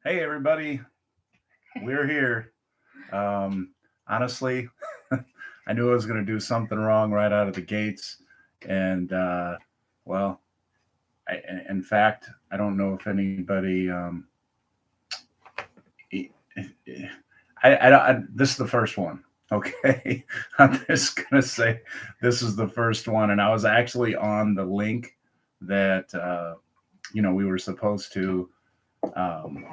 Hey, everybody, we're here. Um, Honestly, I knew I was going to do something wrong right out of the gates. And, well, in fact, I don't know if anybody, I, this is the first one. Okay. I'm just going to say this is the first one. And I was actually on the link that, we were supposed to, um,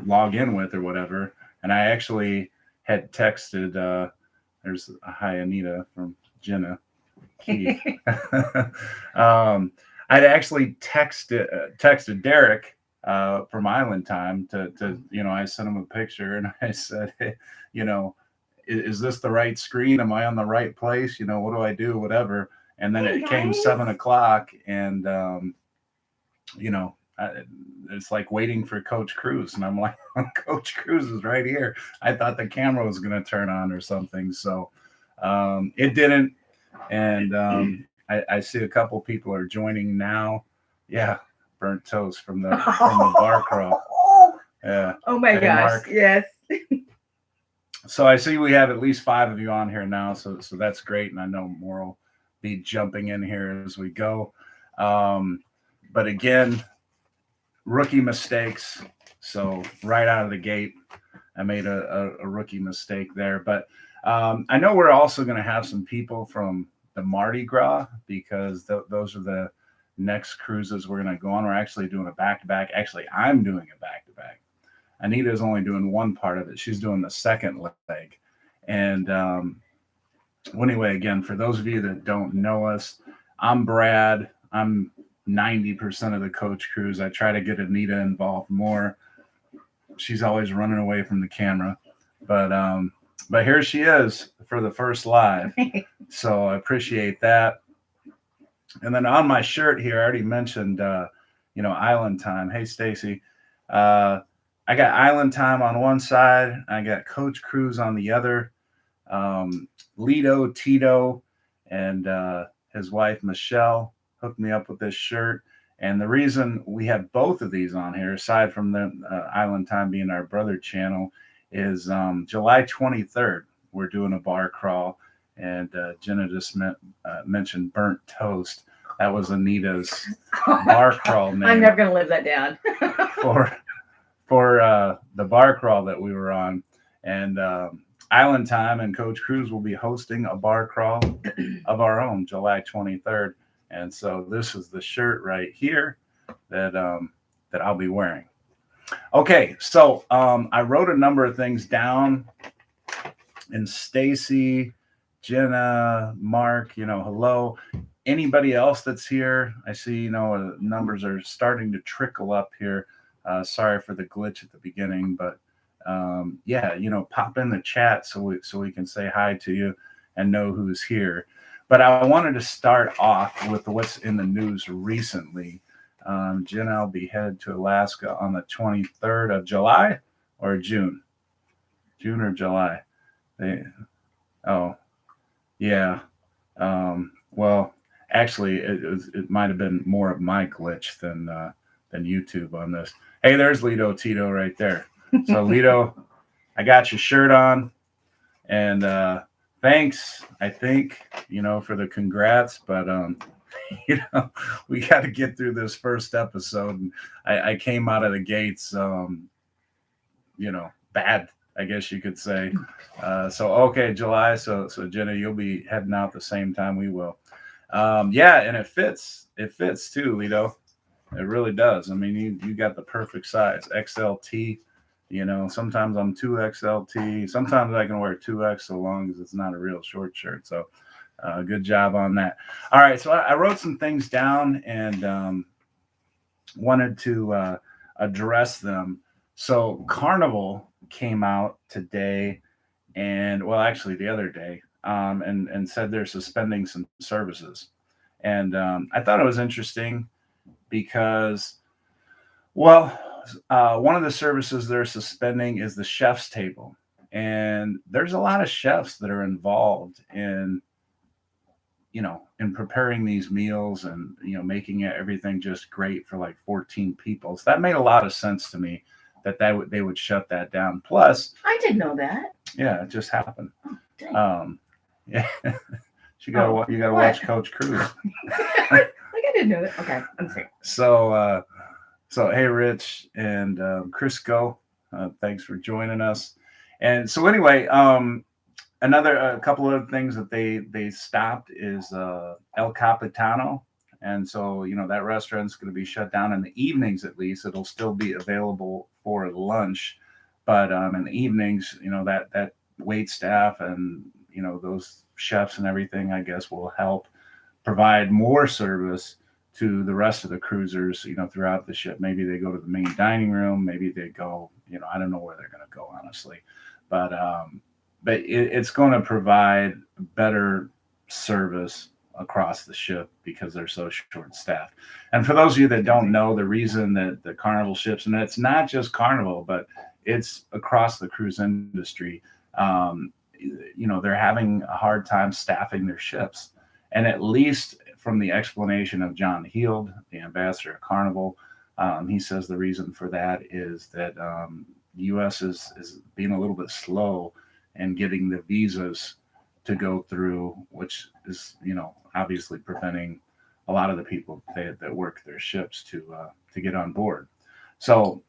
log in with or whatever. And I actually had texted, there's a hi Anita from Jenna Keith. I'd actually texted Derek from Island Time to I sent him a picture and I said, hey, you know, is this the right screen? Am I on the right place? What do I do? Whatever. And then it came 7 o'clock, and you know, it's like waiting for Coach Cruise, and I'm like, Coach Cruise is right here. I thought the camera was going to turn on or something, so it didn't. And I see a couple people are joining now. Yeah, burnt toast from the bar crawl. Yeah. Oh my Hey, gosh, Mark. yes. So I see we have at least 5 of you on here now, so that's great, and I know more will be jumping in here as we go. Um, but again, rookie mistakes. So right out of the gate, I made a rookie mistake there. But I know we're also going to have some people from the Mardi Gras, because those are the next cruises we're going to go on. We're actually doing a back to back. Actually, I'm doing a back to back. Anita's only doing one part of it. She's doing the second leg. And well, anyway, again, for those of you that don't know us, I'm Brad. I'm 90% of the coach crews. I try to get Anita involved more. She's always running away from the camera, but here she is for the first live. So I appreciate that. And then on my shirt here, I already mentioned, Island Time. Hey, Stacy. Uh, I got Island Time on one side. I got Coach Cruise on the other. Lido, Tito, and his wife, Michelle, hooked me up with this shirt. And the reason we have both of these on here, aside from the Island Time being our brother channel, is July 23rd. We're doing a bar crawl, and Jenna just mentioned burnt toast. That was Anita's bar crawl name. I'm never going to live that down. for for the bar crawl that we were on, and Island Time and Coach Cruise will be hosting a bar crawl of our own July 23rd. And so this is the shirt right here that I'll be wearing. Okay, so I wrote a number of things down, and Stacy, Jenna, Mark, hello. Anybody else that's here? I see, numbers are starting to trickle up here. Sorry for the glitch at the beginning, but yeah, pop in the chat so we can say hi to you and know who's here. But I wanted to start off with what's in the news recently. Jenna, I'll be headed to Alaska on the 23rd of July or June. June or July. Oh, yeah. Well, actually, it might have been more of my glitch than YouTube on this. Hey, there's Lido Tito right there. So Lido, I got your shirt on, and thanks. I think for the congrats, but we got to get through this first episode. And I came out of the gates, bad, I guess you could say. So okay, July. So Jenna, you'll be heading out the same time we will. Yeah, and it fits. It fits too, Lido. It really does. I mean, you got the perfect size, XLT. Sometimes I'm 2XLT. Sometimes I can wear 2X so long as it's not a real short shirt. So good job on that. All right, so I wrote some things down and wanted to address them. So Carnival came out today, and well, actually the other day, and said they're suspending some services. And I thought it was interesting because, well, one of the services they're suspending is the chef's table. And there's a lot of chefs that are involved in in preparing these meals and making everything just great for like 14 people. So that made a lot of sense to me that they would shut that down. Plus, I didn't know that. yeah, it just happened. Oh, dang. Yeah, you got to what? watch Coach Cruise. Like I didn't know that. Okay, I'm sorry. So hey, Rich and Crisco, thanks for joining us. And so anyway, a couple of things that they stopped is El Capitano, and so that restaurant's going to be shut down in the evenings. At least it'll still be available for lunch, but in the evenings, that wait staff and those chefs and everything, I guess, will help provide more service to the rest of the cruisers, throughout the ship. Maybe they go to the main dining room. Maybe they go, I don't know where they're going to go, honestly, but it's going to provide better service across the ship because they're so short staffed. And for those of you that don't know, the reason that the Carnival ships, and it's not just Carnival, but it's across the cruise industry, they're having a hard time staffing their ships. And at least from the explanation of John Heald, the ambassador of Carnival, he says the reason for that is that the U.S. is being a little bit slow in getting the visas to go through, which is obviously preventing a lot of the people that work their ships to get on board. So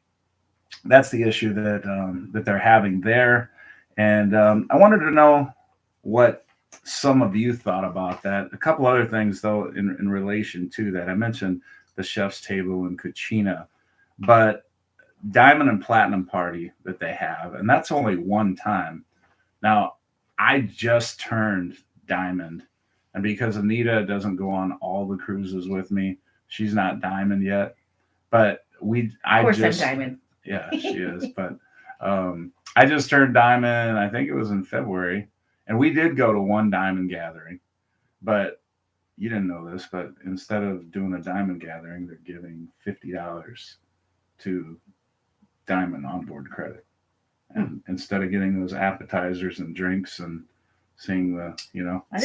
that's the issue that they're having there. And I wanted to know what some of you thought about that. A couple other things, though, in relation to that. I mentioned the chef's table and cucina, but diamond and platinum party that they have, and that's only one time. Now, I just turned diamond, and because Anita doesn't go on all the cruises with me, she's not diamond yet. But Of course, I'm diamond. Yeah, she is. But I just turned diamond. I think it was in February, and we did go to one diamond gathering. But you didn't know this, but instead of doing a diamond gathering, they're giving $50 to diamond onboard credit. And instead of getting those appetizers and drinks and seeing the, I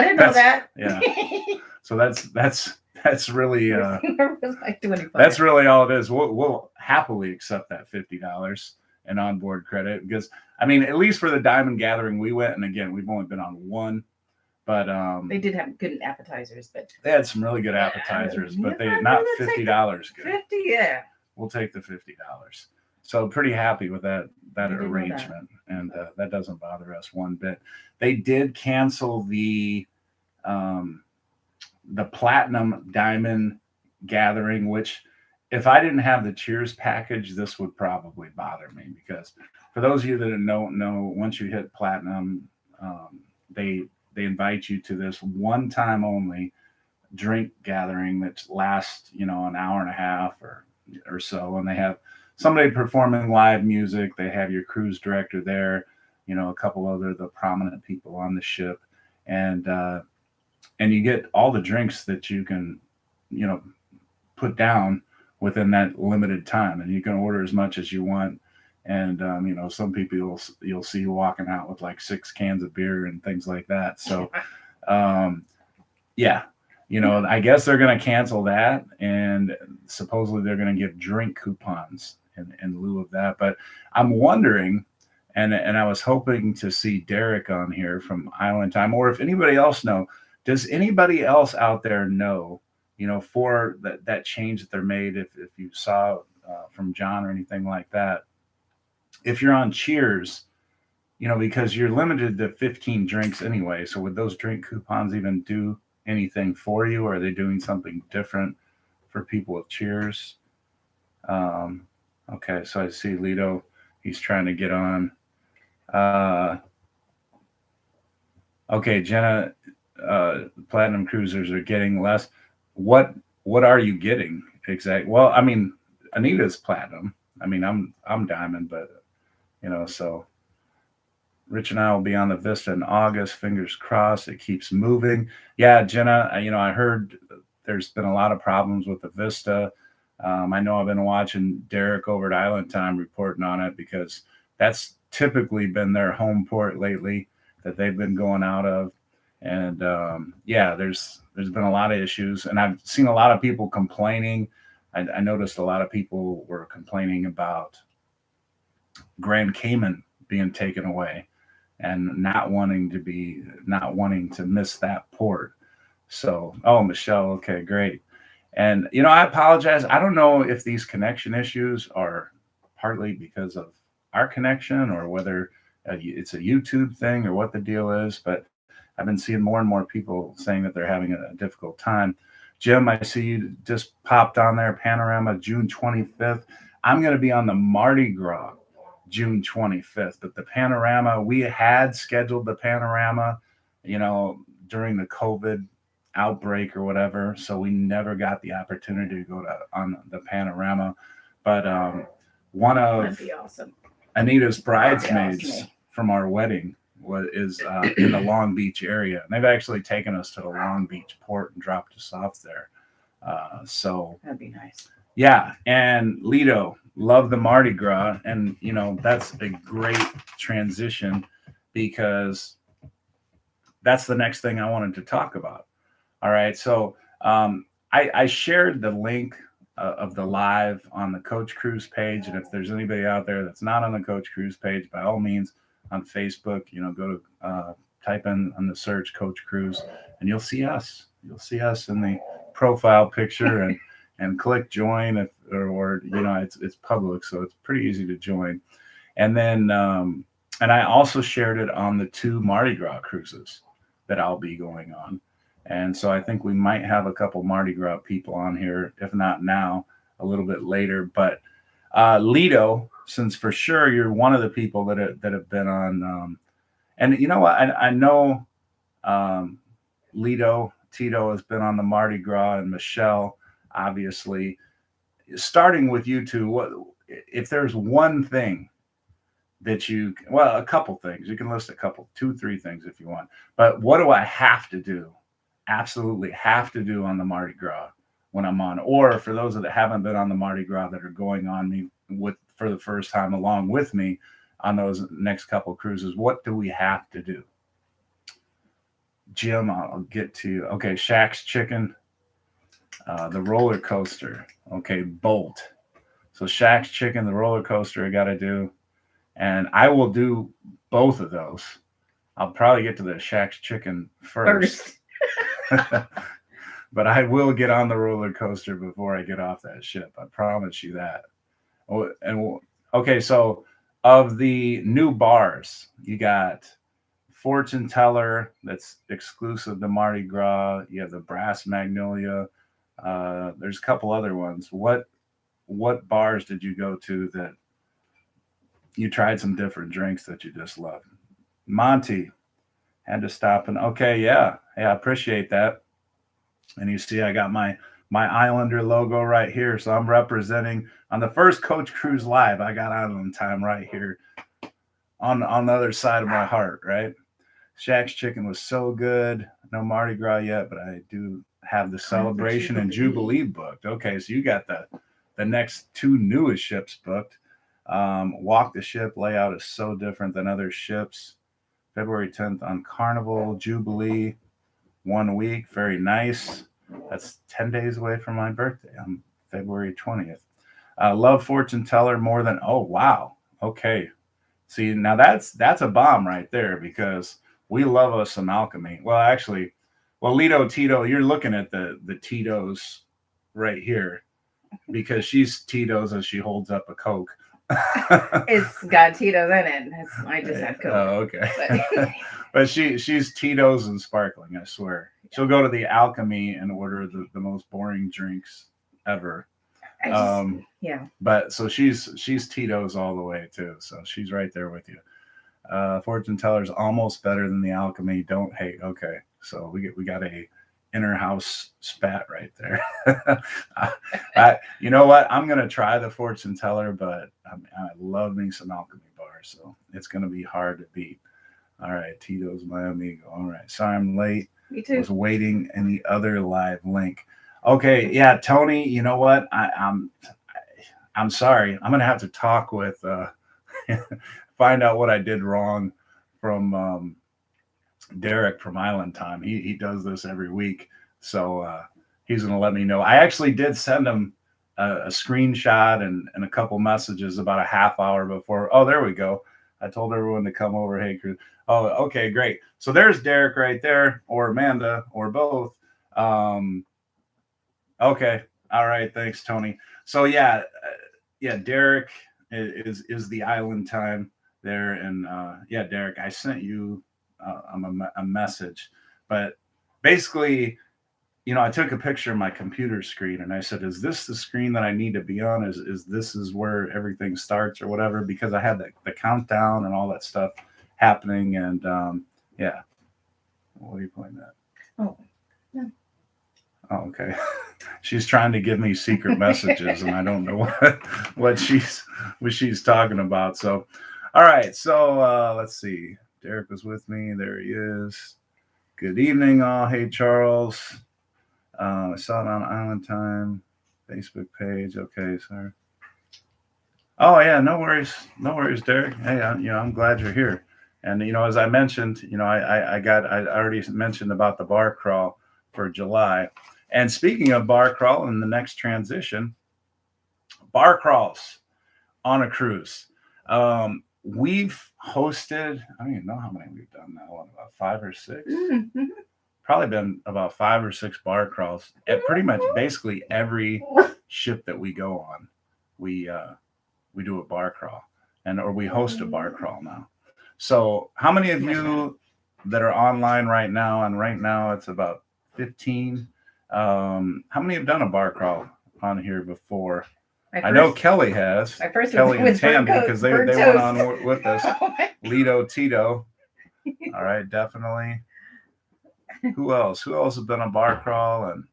didn't know that. Yeah. So that's really like that's really all it is. We'll happily accept that $50 in onboard credit because I mean, at least for the diamond gathering we went, and again, we've only been on one, but they did have good appetizers, but they had some really good appetizers, but they not $50 good. 50, yeah. We'll take the $50. So pretty happy with that arrangement, and that doesn't bother us one bit. They did cancel the platinum diamond gathering, which if I didn't have the Cheers package, this would probably bother me because for those of you that don't know, once you hit platinum, they invite you to this one time only drink gathering that lasts an hour and a half or so, and they have somebody performing live music. They have your cruise director there, a couple other the prominent people on the ship, and you get all the drinks that you can, put down within that limited time, and you can order as much as you want. And some people you'll see walking out with like 6 cans of beer and things like that. So, yeah. I guess they're going to cancel that, and supposedly they're going to give drink coupons in lieu of that. But I'm wondering, and I was hoping to see Derek on here from Island Time, or if anybody else know, does anybody else out there know, for that change that they're made, if you saw from John or anything like that, if you're on Cheers, because you're limited to 15 drinks anyway, so would those drink coupons even do anything for you, or are they doing something different for people with Cheers? Okay, so I see Lito, he's trying to get on. Okay, Jenna, platinum cruisers are getting less. What are you getting exactly? Well, I mean, Anita's platinum. I mean, I'm diamond, but so Rich and I will be on the Vista in August. Fingers crossed. It keeps moving. Yeah, Jenna, I heard there's been a lot of problems with the Vista. I know I've been watching Derek over at Island Time reporting on it because that's typically been their home port lately that they've been going out of. And yeah, there's there's been a lot of issues, and I've seen a lot of people complaining. I noticed a lot of people were complaining about Grand Cayman being taken away and not wanting to miss that port. So, oh, Michelle, okay, great. And I apologize. I don't know if these connection issues are partly because of our connection or whether it's a YouTube thing or what the deal is, but I've been seeing more and more people saying that they're having a difficult time. Jim, I see you just popped on there, Panorama, June 25th. I'm going to be on the Mardi Gras June 25th, but the Panorama, we had scheduled the Panorama, during the COVID outbreak or whatever, so we never got the opportunity to go on the Panorama. But one That'd of be awesome. Anita's bridesmaids from our wedding is in the Long Beach area, and they've actually taken us to the Long Beach port and dropped us off there. So that'd be nice. Yeah, and Lido, love the Mardi Gras, and that's a great transition because that's the next thing I wanted to talk about. All right, so I shared the link of the live on the Coach Cruise page, and if there's anybody out there that's not on the Coach Cruise page, by all means, on Facebook, go to type in on the search Coach Cruise, and you'll see us. You'll see us in the profile picture, and click join or it's public, so it's pretty easy to join. And then and I also shared it on the 2 Mardi Gras cruises that I'll be going on. And so I think we might have a couple Mardi Gras people on here, if not now, a little bit later. But Lido, since for sure you're one of the people that have been on, and you know what, I know Lido, Tito has been on the Mardi Gras, and Michelle, obviously. Starting with you two, what if there's one thing that a couple things, you can list a couple, 2-3 things if you want, but what do I have to do, absolutely have to do on the Mardi Gras when I'm on, or for those that haven't been on the Mardi Gras that are going on me for the first time along with me on those next couple cruises, what do we have to do? Jim, I'll get to you. Okay, Shaq's Chicken, the roller coaster. Okay, Bolt. So Shaq's Chicken, the roller coaster I got to do. And I will do both of those. I'll probably get to the Shaq's Chicken first. But I will get on the roller coaster before I get off that ship. I promise you that. Oh, and okay, so of the new bars, you got Fortune Teller, that's exclusive to Mardi Gras. You have the Brass Magnolia. There's a couple other ones. What bars did you go to that you tried some different drinks that you just loved? Monty had to stop and okay, yeah, I appreciate that. And you see, I got my Islander logo right here, so I'm representing on the first Coach Cruise Live. I got out on time right here on the other side of my heart, right? Shaq's Chicken was so good. No Mardi Gras yet, but I do have the Celebration and Jubilee booked. Okay, so you got the next 2 newest ships booked. Walk the Ship layout is so different than other ships. February 10th on Carnival, Jubilee, 1 week, very nice. That's 10 days away from my birthday on February 20th. Love Fortune Teller more than, oh, wow. Okay. See, now that's a bomb right there because we love us some alchemy. Well, actually, Lido, Tito, you're looking at the Tito's right here because she's Tito's as she holds up a Coke. It's got Tito's in it. I just had Coke. Oh, okay. But she's Tito's and sparkling, I swear. She'll go to the Alchemy and order the most boring drinks ever. Yeah. But so she's Tito's all the way too. So she's right there with you. Fortune Teller's almost better than the Alchemy. Don't hate. Okay. So we got a inner house spat right there. You know what? I'm gonna try the Fortune Teller, but I love me some Alchemy bars, so it's gonna be hard to beat. All right, Tito's my amigo. All right, sorry I'm late. Me too. Was waiting in the other live link. Okay, yeah, Tony. You know what? I'm sorry. I'm gonna have to talk with find out what I did wrong from Derek from Island Time. He does this every week. So he's going to let me know. I actually did send him a screenshot and a couple messages about a half hour before. Oh, there we go. I told everyone to come over. Hey, Cruise. Oh, okay, great. So there's Derek right there, or Amanda, or both. Okay. All right. Thanks, Tony. So yeah, Derek is the island time there, and yeah, Derek, I sent you a message, but basically, I took a picture of my computer screen and I said, "Is this the screen that I need to be on? Is this is where everything starts or whatever?" Because I had the countdown and all that stuff happening, and yeah. What are you pointing at? Oh, yeah. Oh, okay. She's trying to give me secret messages, and I don't know what she's talking about. So, all right. So let's see. Derek was with me. There he is. Good evening, all. Hey, Charles. I saw it on Island Time Facebook page. Okay, sorry. Oh yeah, no worries, Derek. Hey, I'm glad you're here. And as I mentioned, I already mentioned about the bar crawl for July. And speaking of bar crawl and the next transition, bar crawls on a cruise. We've hosted, I don't even know how many we've done now, about 5 or 6. Mm-hmm. Probably been about 5 or 6 bar crawls at pretty much basically every ship that we go on. We do a bar crawl, or we host a bar crawl now. So how many of you that are online right now, and right now it's about 15, how many have done a bar crawl on here before? I know Kelly has. Kelly and Tandy, because they went on with us. Lido, Tito. All right, definitely. Who else? Who else has done a bar crawl? And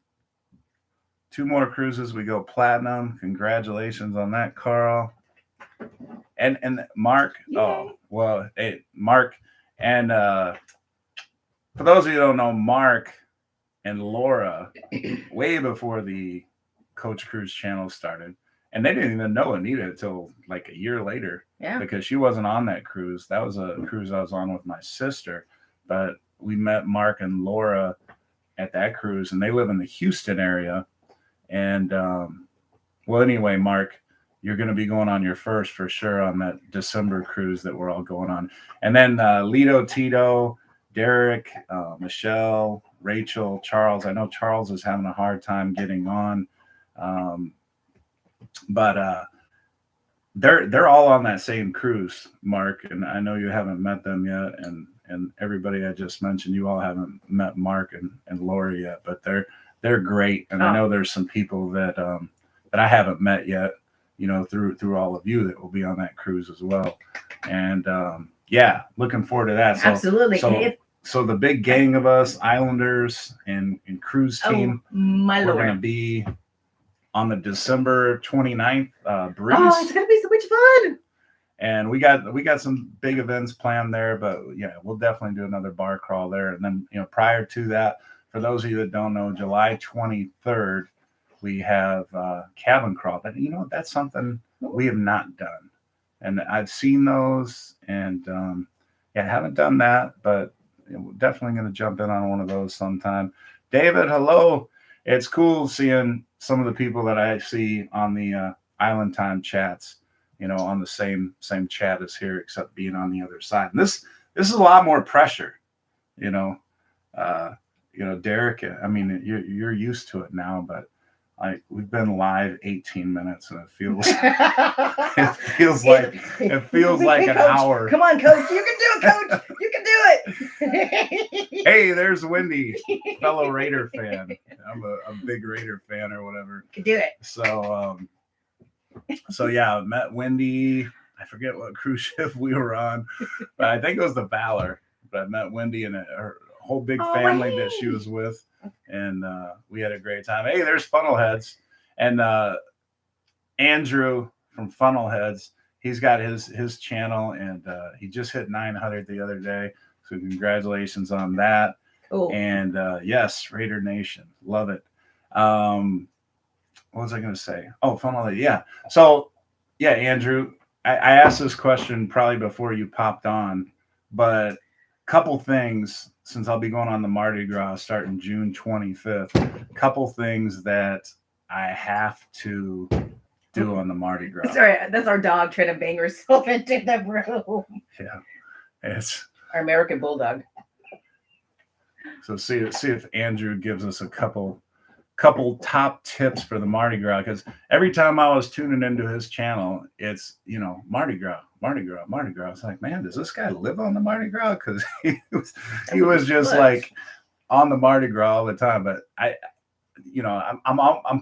2 more cruises, we go platinum. Congratulations on that, Carl. And Mark. Yay. Oh, well, hey, Mark. And for those of you who don't know, Mark and Laura, way before the Coach Cruise channel started, and they didn't even know Anita until like a year later. Yeah. Because she wasn't on that cruise. That was a cruise I was on with my sister. But we met Mark and Laura at that cruise, and they live in the Houston area. And well, anyway, Mark, you're going to be going on your first for sure on that December cruise that we're all going on. And then Lido, Tito, Derek, Michelle, Rachel, Charles. I know Charles is having a hard time getting on, but they're all on that same cruise, Mark. And I know you haven't met them yet, and everybody I just mentioned, you all haven't met Mark and Laura yet, but they're great. And I know there's some people that I haven't met yet, through all of you that will be on that cruise as well. And yeah, looking forward to that. So, absolutely. So the big gang of us, Islanders and cruise team, we're going to be on the December 29th breeze. Oh, it's going to be so much fun. And we got some big events planned there, but yeah, we'll definitely do another bar crawl there. And then, prior to that, for those of you that don't know, July 23rd, we have cabin crawl. But that's something we have not done. And I've seen those, and yeah, I haven't done that, but we're definitely going to jump in on one of those sometime. David, hello. It's cool seeing some of the people that I see on the Island Time chats, on the same chat as here, except being on the other side. And this is a lot more pressure, Derek, I mean, you're used to it now, but we've been live 18 minutes, and it feels like an hour. Come on, Coach, you can do it, Coach. You can do it. Hey, there's Wendy, fellow Raider fan. I'm a big Raider fan or whatever. You can do it. So yeah, I met Wendy. I forget what cruise ship we were on, but I think it was the Valor. But I met Wendy and her whole big family that she was with, and we had a great time. Hey, there's Funnelheads, and Andrew from Funnelheads. He's got his channel, and he just hit 900 the other day. So congratulations on that. Oh. And yes, Raider Nation, love it. What was I going to say? Oh, Funnelhead, yeah. So yeah, Andrew, I asked this question probably before you popped on, but couple things, since I'll be going on the Mardi Gras starting June 25th, couple things that I have to do on the Mardi Gras. Sorry, that's our dog trying to bang herself into the room. Yeah, it's Our American Bulldog. so see if Andrew gives us a couple top tips for the Mardi Gras, because every time I was tuning into his channel, it's Mardi Gras, Mardi Gras, Mardi Gras. It's like, man, does this guy live on the Mardi Gras? Because he was just like on the Mardi Gras all the time. But I'm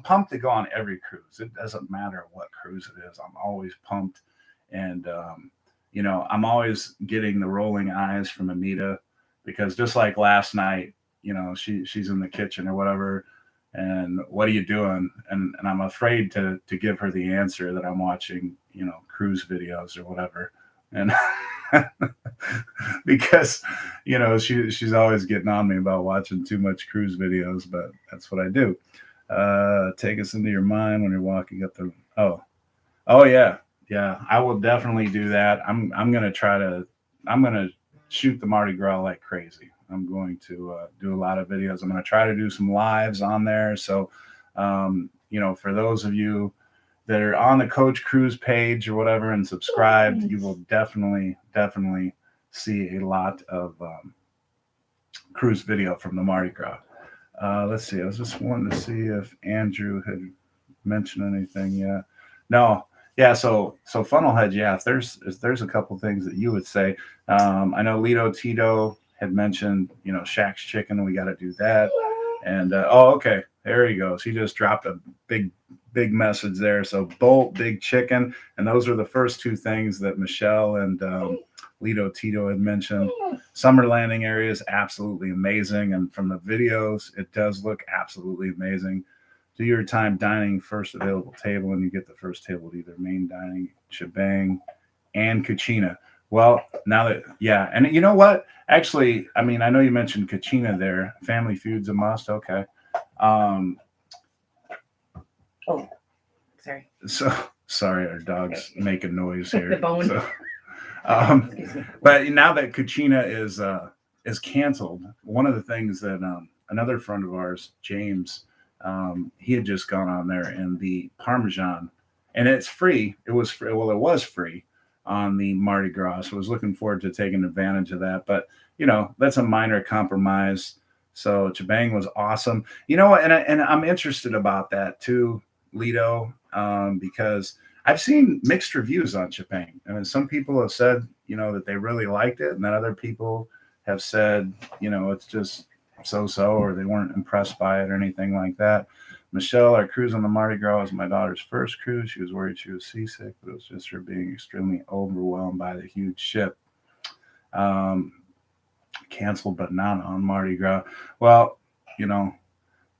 pumped to go on every cruise. It doesn't matter what cruise it is. I'm always pumped, and I'm always getting the rolling eyes from Anita, because just like last night, she's in the kitchen or whatever, and what are you doing? And I'm afraid to give her the answer that I'm watching, cruise videos or whatever, and because she's always getting on me about watching too much cruise videos, but that's what I do. Take us into your mind when you're walking up the yeah, I will definitely do that. I'm gonna shoot the Mardi Gras like crazy. I'm going to do a lot of videos. I'm going to try to do some lives on there. So, for those of you that are on the Coach Cruise page or whatever and subscribed, you will definitely see a lot of cruise video from the Mardi Gras. Let's see. I was just wanting to see if Andrew had mentioned anything yet. No. Yeah, so Funnelhead, yeah, if there's a couple things that you would say. I know Lito Tito had mentioned, Shaq's Chicken, we got to do that. And okay, there he goes. He just dropped a big message there. So Bolt, Big Chicken, and those are the first two things that Michelle and Lito Tito had mentioned. Summer landing area is absolutely amazing, and from the videos, it does look absolutely amazing. Do your time dining, first available table, and you get the first table at either main dining, shebang, and Cucina. Well, now that, yeah, and you know what? Actually, I mean, I know you mentioned Cucina there. Family Feud's a must. Okay. Oh, sorry. So sorry, our dog's making noise here. The bone. So, but now that Cucina is canceled, one of the things that another friend of ours, James, he had just gone on there, and the Parmesan, and it's free. It was free. Well, it was free on the Mardi Gras. So I was looking forward to taking advantage of that. But, that's a minor compromise. So Chebang was awesome. And I'm interested about that too, Lito, because I've seen mixed reviews on Chebang. I mean, some people have said, that they really liked it. And then other people have said, it's just so, or they weren't impressed by it or anything like that. Michelle, our cruise on the Mardi Gras was my daughter's first cruise. She was worried she was seasick, but it was just her being extremely overwhelmed by the huge ship. Canceled, but not on Mardi Gras. Well,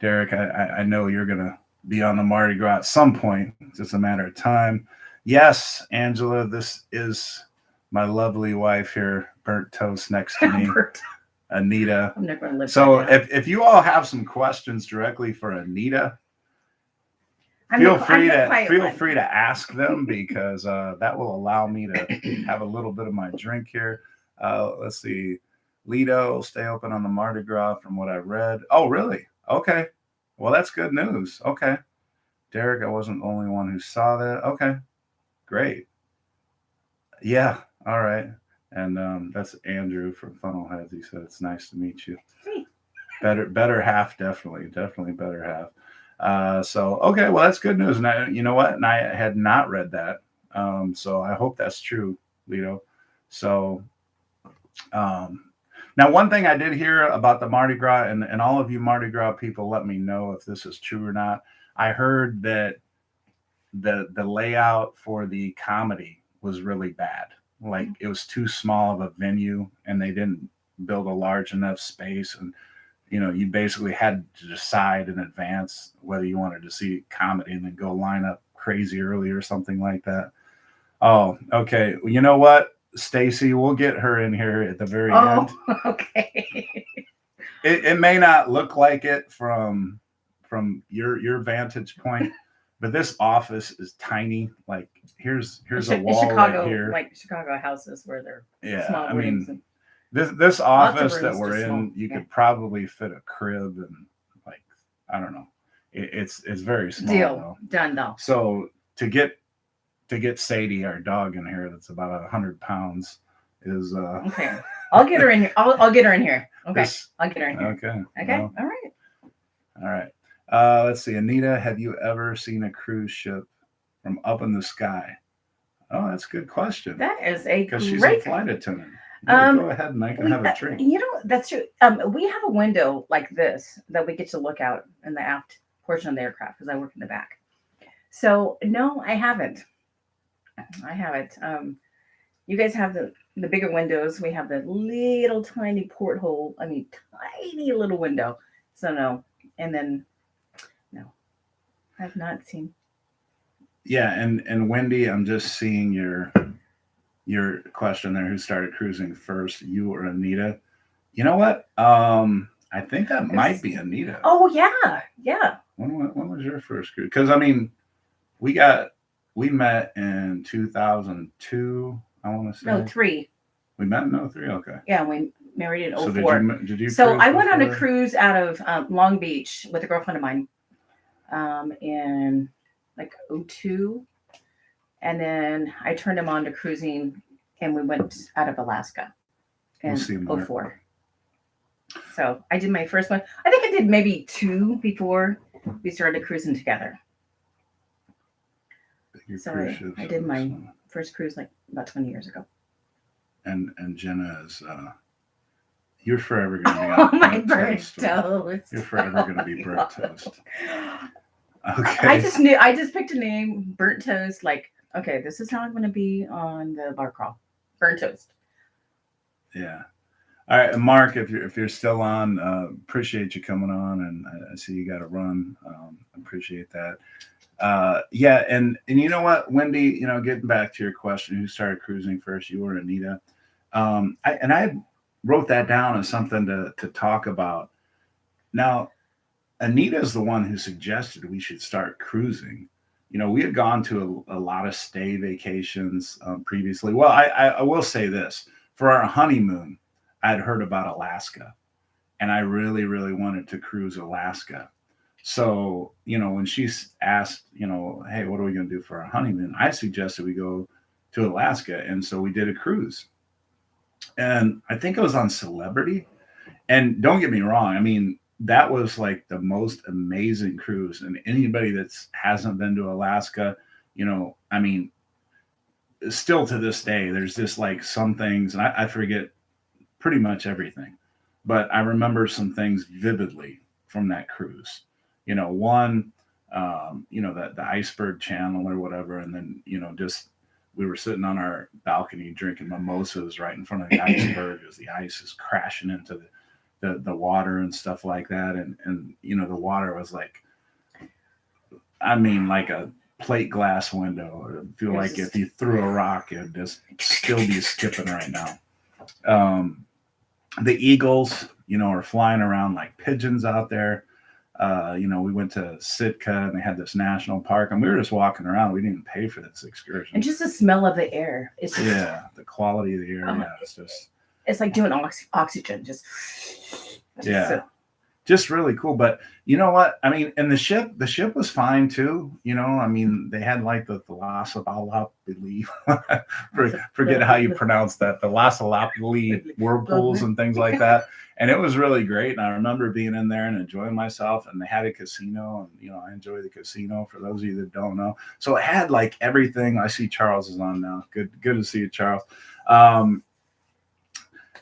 Derek, I know you're going to be on the Mardi Gras at some point. It's just a matter of time. Yes, Angela, this is my lovely wife here, burnt toast next to me. Anita. I'm not going to live. So if you all have some questions directly for Anita, feel free to ask them, because that will allow me to have a little bit of my drink here. Let's see. Lido, stay open on the Mardi Gras from what I read. Oh, really? Okay. Well, that's good news. Okay. Derek, I wasn't the only one who saw that. Okay. Great. Yeah. All right. And that's Andrew from Funnelheads. He said, it's nice to meet you. Better half, definitely better half. So, okay, well, that's good news. And you know what? And I had not read that. So I hope that's true, Lito. So now, one thing I did hear about the Mardi Gras, and all of you Mardi Gras people, let me know if this is true or not. I heard that the layout for the comedy was really bad. Like, it was too small of a venue, and they didn't build a large enough space. And, you basically had to decide in advance whether you wanted to see comedy and then go line up crazy early or something like that. Oh, okay. Well, you know what, Stacy, we'll get her in here at the very end. Okay. It may not look like it from your vantage point, but this office is tiny. Like, here's a wall Chicago, right here. like Chicago houses where they're Yeah, small I rooms. mean, This Lots of office that rooms, we're just in, small. you Yeah. could probably fit a crib and like I don't know. It's very small Deal though. done though. So to get Sadie, our dog, in here that's about 100 pounds is Okay. I'll get her in here. I'll get her in here. Okay. this I'll get her in here. okay. Okay. Well, All right. all right. Let's see. Anita, have you ever seen a cruise ship from up in the sky? Oh, that's a good question. That is a Because she's a great. flight attendant. Yeah, go ahead and I can have a drink. You know, that's true. We have a window like this that we get to look out in the aft portion of the aircraft because I work in the back. So no, I haven't. I haven't. You guys have the bigger windows. We have the little tiny porthole. I mean, tiny little window. So no, and then no, I've not seen. Yeah, and Wendy, I'm just seeing your question there. Who started cruising first, you or Anita? You know what? I think that might be Anita. Oh yeah, yeah. When was your first cruise? Because I mean, we met in 2002. I want to say No, 3. We met in 03. Okay. Yeah, we married in 04. So did you? So cruise I went on a before? cruise out of Long Beach with a girlfriend of mine in like 02. And then I turned him on to cruising and we went out of Alaska in We'll see, Mark. 04. So I did my first one. I think I did maybe 2 before we started cruising together. Your So cruise ships I did are my fun. first cruise like about 20 years ago. And Jenna is you're forever gonna be Oh, on my burnt burnt toast. toast. You're forever gonna be burnt toast. Okay. I just picked a name, burnt toast. Like, okay, this is how I'm going to be on the bar crawl. Burnt toast. Yeah. All right, and Mark, if you're still on, appreciate you coming on, and I see you got to run. Appreciate that. Yeah, and you know what, Wendy, you know, getting back to your question, who started cruising first, you or Anita? I wrote that down as something to talk about. Now, Anita is the one who suggested we should start cruising. You know, we had gone to a lot of stay vacations previously. Well, I will say this. For our honeymoon, I'd heard about Alaska, and I really, really wanted to cruise Alaska. So, you know, when she asked, you know, hey, what are we going to do for our honeymoon? I suggested we go to Alaska. And so we did a cruise. And I think it was on Celebrity. And don't get me wrong, I mean, that was like the most amazing cruise. And anybody that hasn't been to Alaska, you know, I mean, still to this day, there's just like some things, and I forget pretty much everything, but I remember some things vividly from that cruise. You know, one, you know, the iceberg channel or whatever, and then, you know, just we were sitting on our balcony drinking mimosas right in front of the iceberg as the ice is crashing into the water and stuff like that, and you know, the water was like, I mean, like a plate glass window. I feel like if you threw a rock, it'd just still be skipping right now. The eagles, you know, are flying around like pigeons out there. You know, we went to Sitka and they had this national park, and we were just walking around. We didn't even pay for this excursion. And just the smell of the air. It's just, yeah, the quality of the air. Yeah, it's like doing oxygen. Just yeah. So, just really cool. But you know what? I mean, and the ship was fine too. You know, I mean, they had like the Thalassopali, forget how you pronounce that, the Thalassopali whirlpools and things like that. And it was really great. And I remember being in there and enjoying myself. And they had a casino, and you know, I enjoy the casino. For those of you that don't know, so it had like everything. I see Charles is on now. Good to see you, Charles.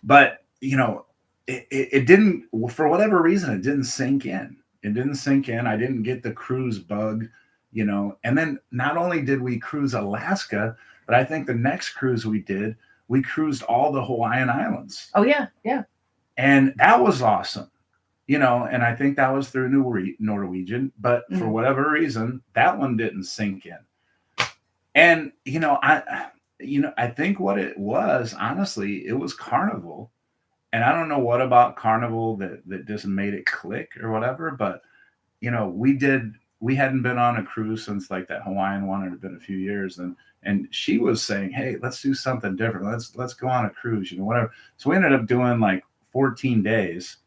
But you know, it didn't, for whatever reason, it didn't sink in. It didn't sink in. I didn't get the cruise bug, you know. And then not only did we cruise Alaska, but I think the next cruise we did, we cruised all the Hawaiian Islands. oh yeah, yeah. And that was awesome, you know. And I think that was through Norwegian, but for whatever reason, that one didn't sink in. And you know, I think what it was, honestly, it was Carnival. And I don't know what about Carnival that just made it click or whatever, but you know, we hadn't been on a cruise since like that Hawaiian one. It had been a few years, and and she was saying, hey, let's do something different. Let's go on a cruise, whatever. So we ended up doing like 14 days,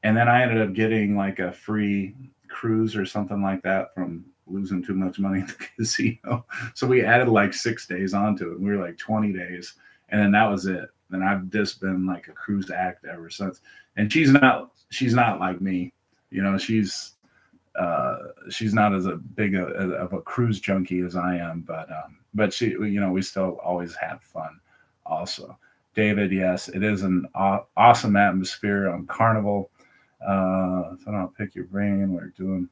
and then I ended up getting like a free cruise or something like that from losing too much money at the casino. So we added like 6 days onto it. We were like 20 days, and then that was it. And I've just been like a cruise addict ever since. And she's not like me, she's not as a big of a cruise junkie as I am, but she, we still always have fun. Also, David, yes, it is an awesome atmosphere on Carnival. So I'll pick your brain. We're doing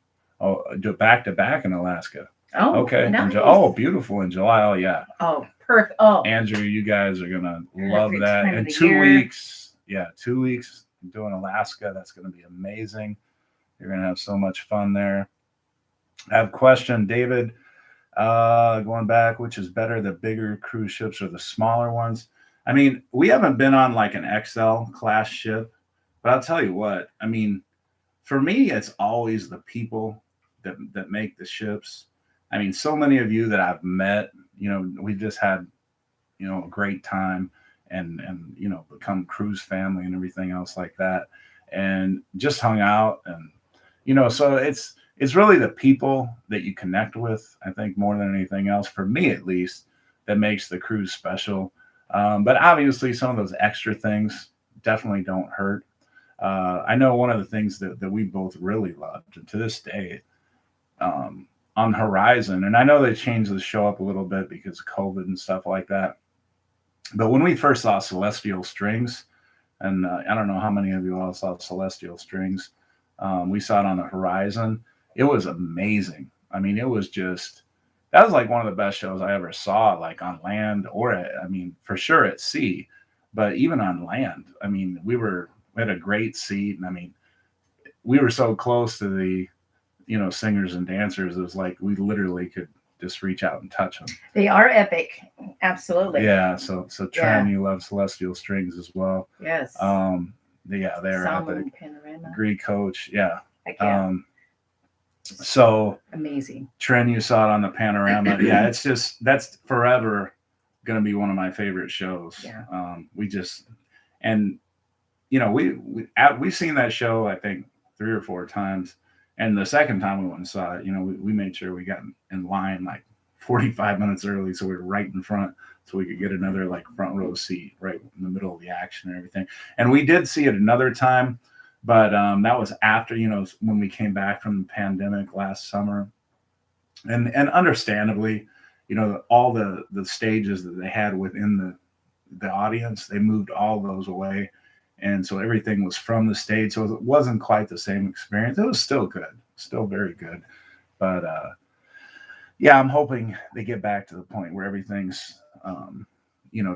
do it back to back in Alaska. Oh, Okay. nice. Beautiful in July. Oh yeah. Oh, perfect. Oh, Andrew, you guys are gonna love perfect that. time In of the 2 year. weeks, 2 weeks doing Alaska. That's gonna be amazing. You're gonna have so much fun there. I have a question, David. Going back, which is better, the bigger cruise ships or the smaller ones? I mean, we haven't been on like an XL class ship, but I'll tell you what. I mean, for me, it's always the people that make the ships. I mean, so many of you that I've met, we just had, a great time, and become cruise family and everything else like that, and just hung out, and so it's really the people that you connect with, I think, more than anything else, for me at least, that makes the cruise special. But obviously, some of those extra things definitely don't hurt. I know one of the things that we both really loved, and to this day, on Horizon, and I know they changed the show up a little bit because of COVID and stuff like that. But when we first saw Celestial Strings, and I don't know how many of you all saw Celestial Strings, we saw it on the Horizon. It was amazing. I mean, it was that was like one of the best shows I ever saw, like on land, or I mean, for sure at sea, but even on land. I mean, we had a great seat, and I mean, we were so close to the singers and dancers. It was like we literally could just reach out and touch them. They are epic. Absolutely. Yeah. So Tran, you love Celestial Strings as well. Yes. They're Salmon epic. Panorama. Greek Coach. Yeah. Heck yeah. So amazing. Tren, you saw it on the Panorama. Yeah, that's forever going to be one of my favorite shows. Yeah. We've seen that show, I think, 3 or 4 times. And the second time we went and saw it, we made sure we got in line like 45 minutes early, so we were right in front, so we could get another like front row seat right in the middle of the action and everything. And we did see it another time, but that was after, when we came back from the pandemic last summer. And understandably, all the stages that they had within the audience, they moved all those away. And so everything was from the stage. So it wasn't quite the same experience. It was still good, still very good. But I'm hoping they get back to the point where everything's,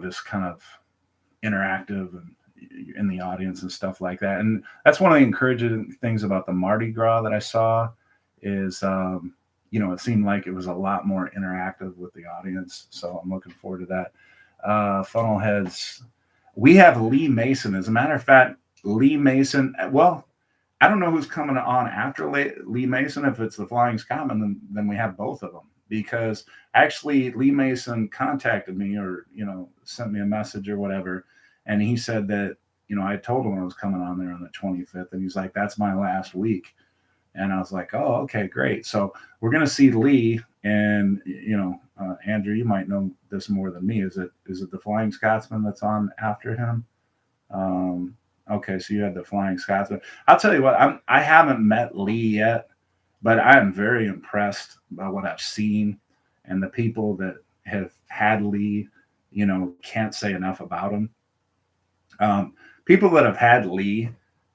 just kind of interactive and in the audience and stuff like that. And that's one of the encouraging things about the Mardi Gras that I saw is, it seemed like it was a lot more interactive with the audience. So I'm looking forward to that. Funnel Heads. We have Lee Mason. As a matter of fact, Lee Mason, well, I don't know who's coming on after Lee Mason. If it's the Flying Scotsman, then we have both of them. Because actually Lee Mason contacted me or, sent me a message or whatever. And he said that, I told him I was coming on there on the 25th. And he's like, that's my last week. And I was like, oh, okay, great. So we're going to see Lee. And, Andrew, you might know this more than me. Is it the Flying Scotsman that's on after him? Okay, so you had the Flying Scotsman. I'll tell you what, I haven't met Lee yet, but I am very impressed by what I've seen, and the people that have had Lee, can't say enough about him. People that have had Lee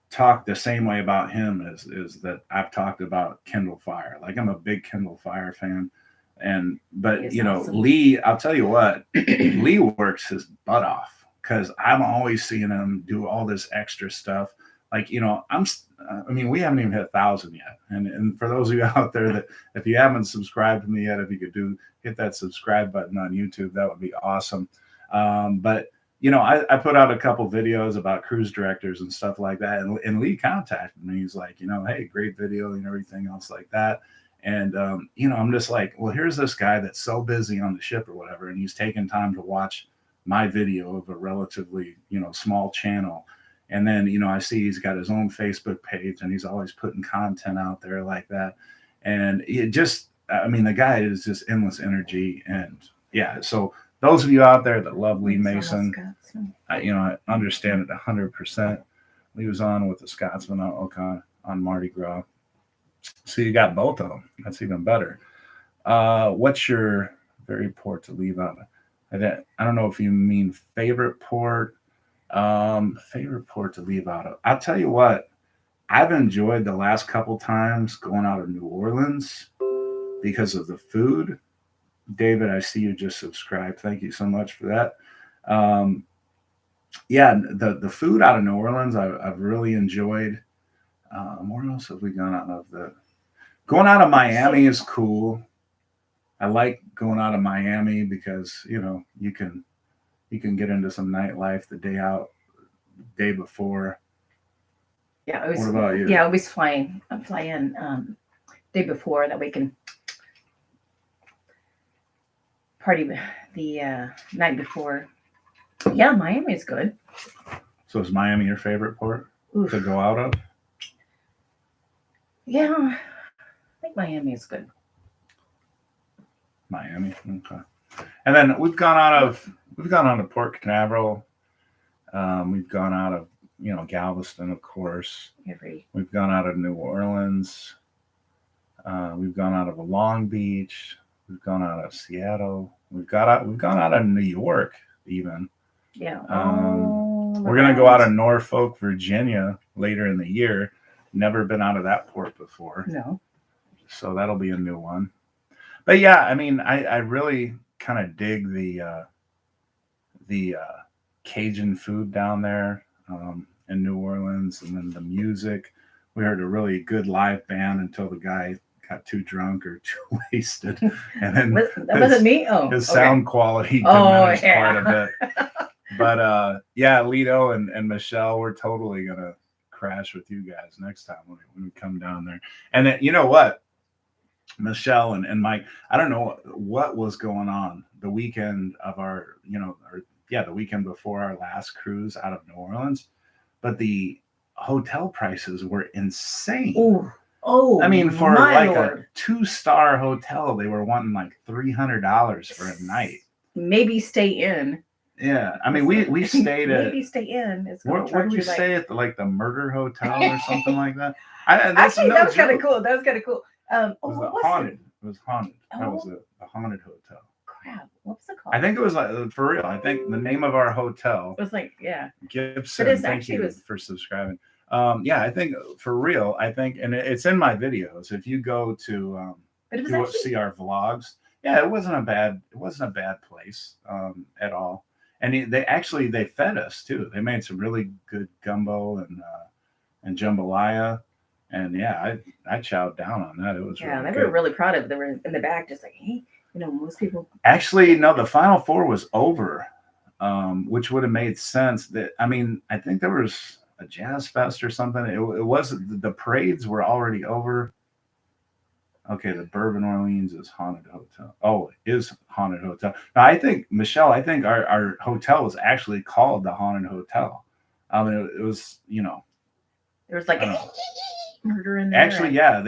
talk the same way about him as that I've talked about Kindle Fire. Like, I'm a big Kindle Fire fan. But awesome. Lee, I'll tell you what, Lee works his butt off, because I'm always seeing him do all this extra stuff. Like, we haven't even hit 1,000 yet. And for those of you out there that, if you haven't subscribed to me yet, if you could hit that subscribe button on YouTube, that would be awesome. But I put out a couple videos about cruise directors and stuff like that. And Lee contacted me. He's like, hey, great video and everything else like that. And I'm just like, well, here's this guy that's so busy on the ship or whatever, and he's taking time to watch my video of a relatively small channel. And then I see he's got his own Facebook page, and he's always putting content out there like that. And it just, I mean, the guy is just endless energy. And yeah, so those of you out there that love Lee Mason, I understand it 100%. He was on with the Scotsman on Mardi Gras. So you got both of them. That's even better. What's your very port to leave out? I don't know if you mean favorite port. Favorite port to leave out of. I'll tell you what. I've enjoyed the last couple times going out of New Orleans because of the food. David, I see you just subscribed. Thank you so much for that. Yeah, the food out of New Orleans, I've really enjoyed. Where else have we gone out of? Going out of Miami is cool. I like going out of Miami because you can get into some nightlife the day before. Yeah, what about you? Yeah, always fly in day before that we can party the night before. Yeah, Miami is good. So is Miami your favorite port to go out of? Yeah, I think Miami is good. Miami, okay. And then we've gone out of Port Canaveral. We've gone out of Galveston, of course. We've gone out of New Orleans. We've gone out of Long Beach. We've gone out of Seattle. We've gone out of New York even. Yeah. We're gonna go out of Norfolk, Virginia later in the year. Never been out of that port before. No. So that'll be a new one. But yeah, I mean, I really kind of dig the Cajun food down there in New Orleans, and then the music. We heard a really good live band until the guy got too drunk or too wasted, and then was it me? His sound quality diminished quite a bit. But yeah, Lido and Michelle, we're totally gonna crash with you guys next time when we come down there. And then, you know what? Michelle and Mike, I don't know what was going on the weekend of the weekend before our last cruise out of New Orleans, but the hotel prices were insane. Oh, I mean, for like Lord. a 2-star hotel, they were wanting like $300 for a night. Maybe stay in. Yeah, I mean, we stayed at. Maybe stay in. Where did we stay at? The Murder Hotel or something like that? Actually, that was kind of cool. It was haunted. It was haunted. That was a haunted hotel. Crap, what was it called? I think it was for real. I think the name of our hotel. It was Gibson. Thank you for subscribing. Yeah, I think for real. I think, and it's in my videos. If you go to see our vlogs, yeah, it wasn't a bad place at all. And they fed us too. They made some really good gumbo and jambalaya. And yeah, I chowed down on that. It was they good. were really proud of it. They were in the back, just like, hey, most people. Actually, no, the Final Four was over, which would have made sense. I think there was a jazz fest or something. It wasn't. The parades were already over. Okay, the Bourbon Orleans is haunted hotel. Oh, it is haunted hotel. Now, I think, Michelle, our hotel was actually called the Haunted Hotel. It was, there was like murder in there. Actually, yeah,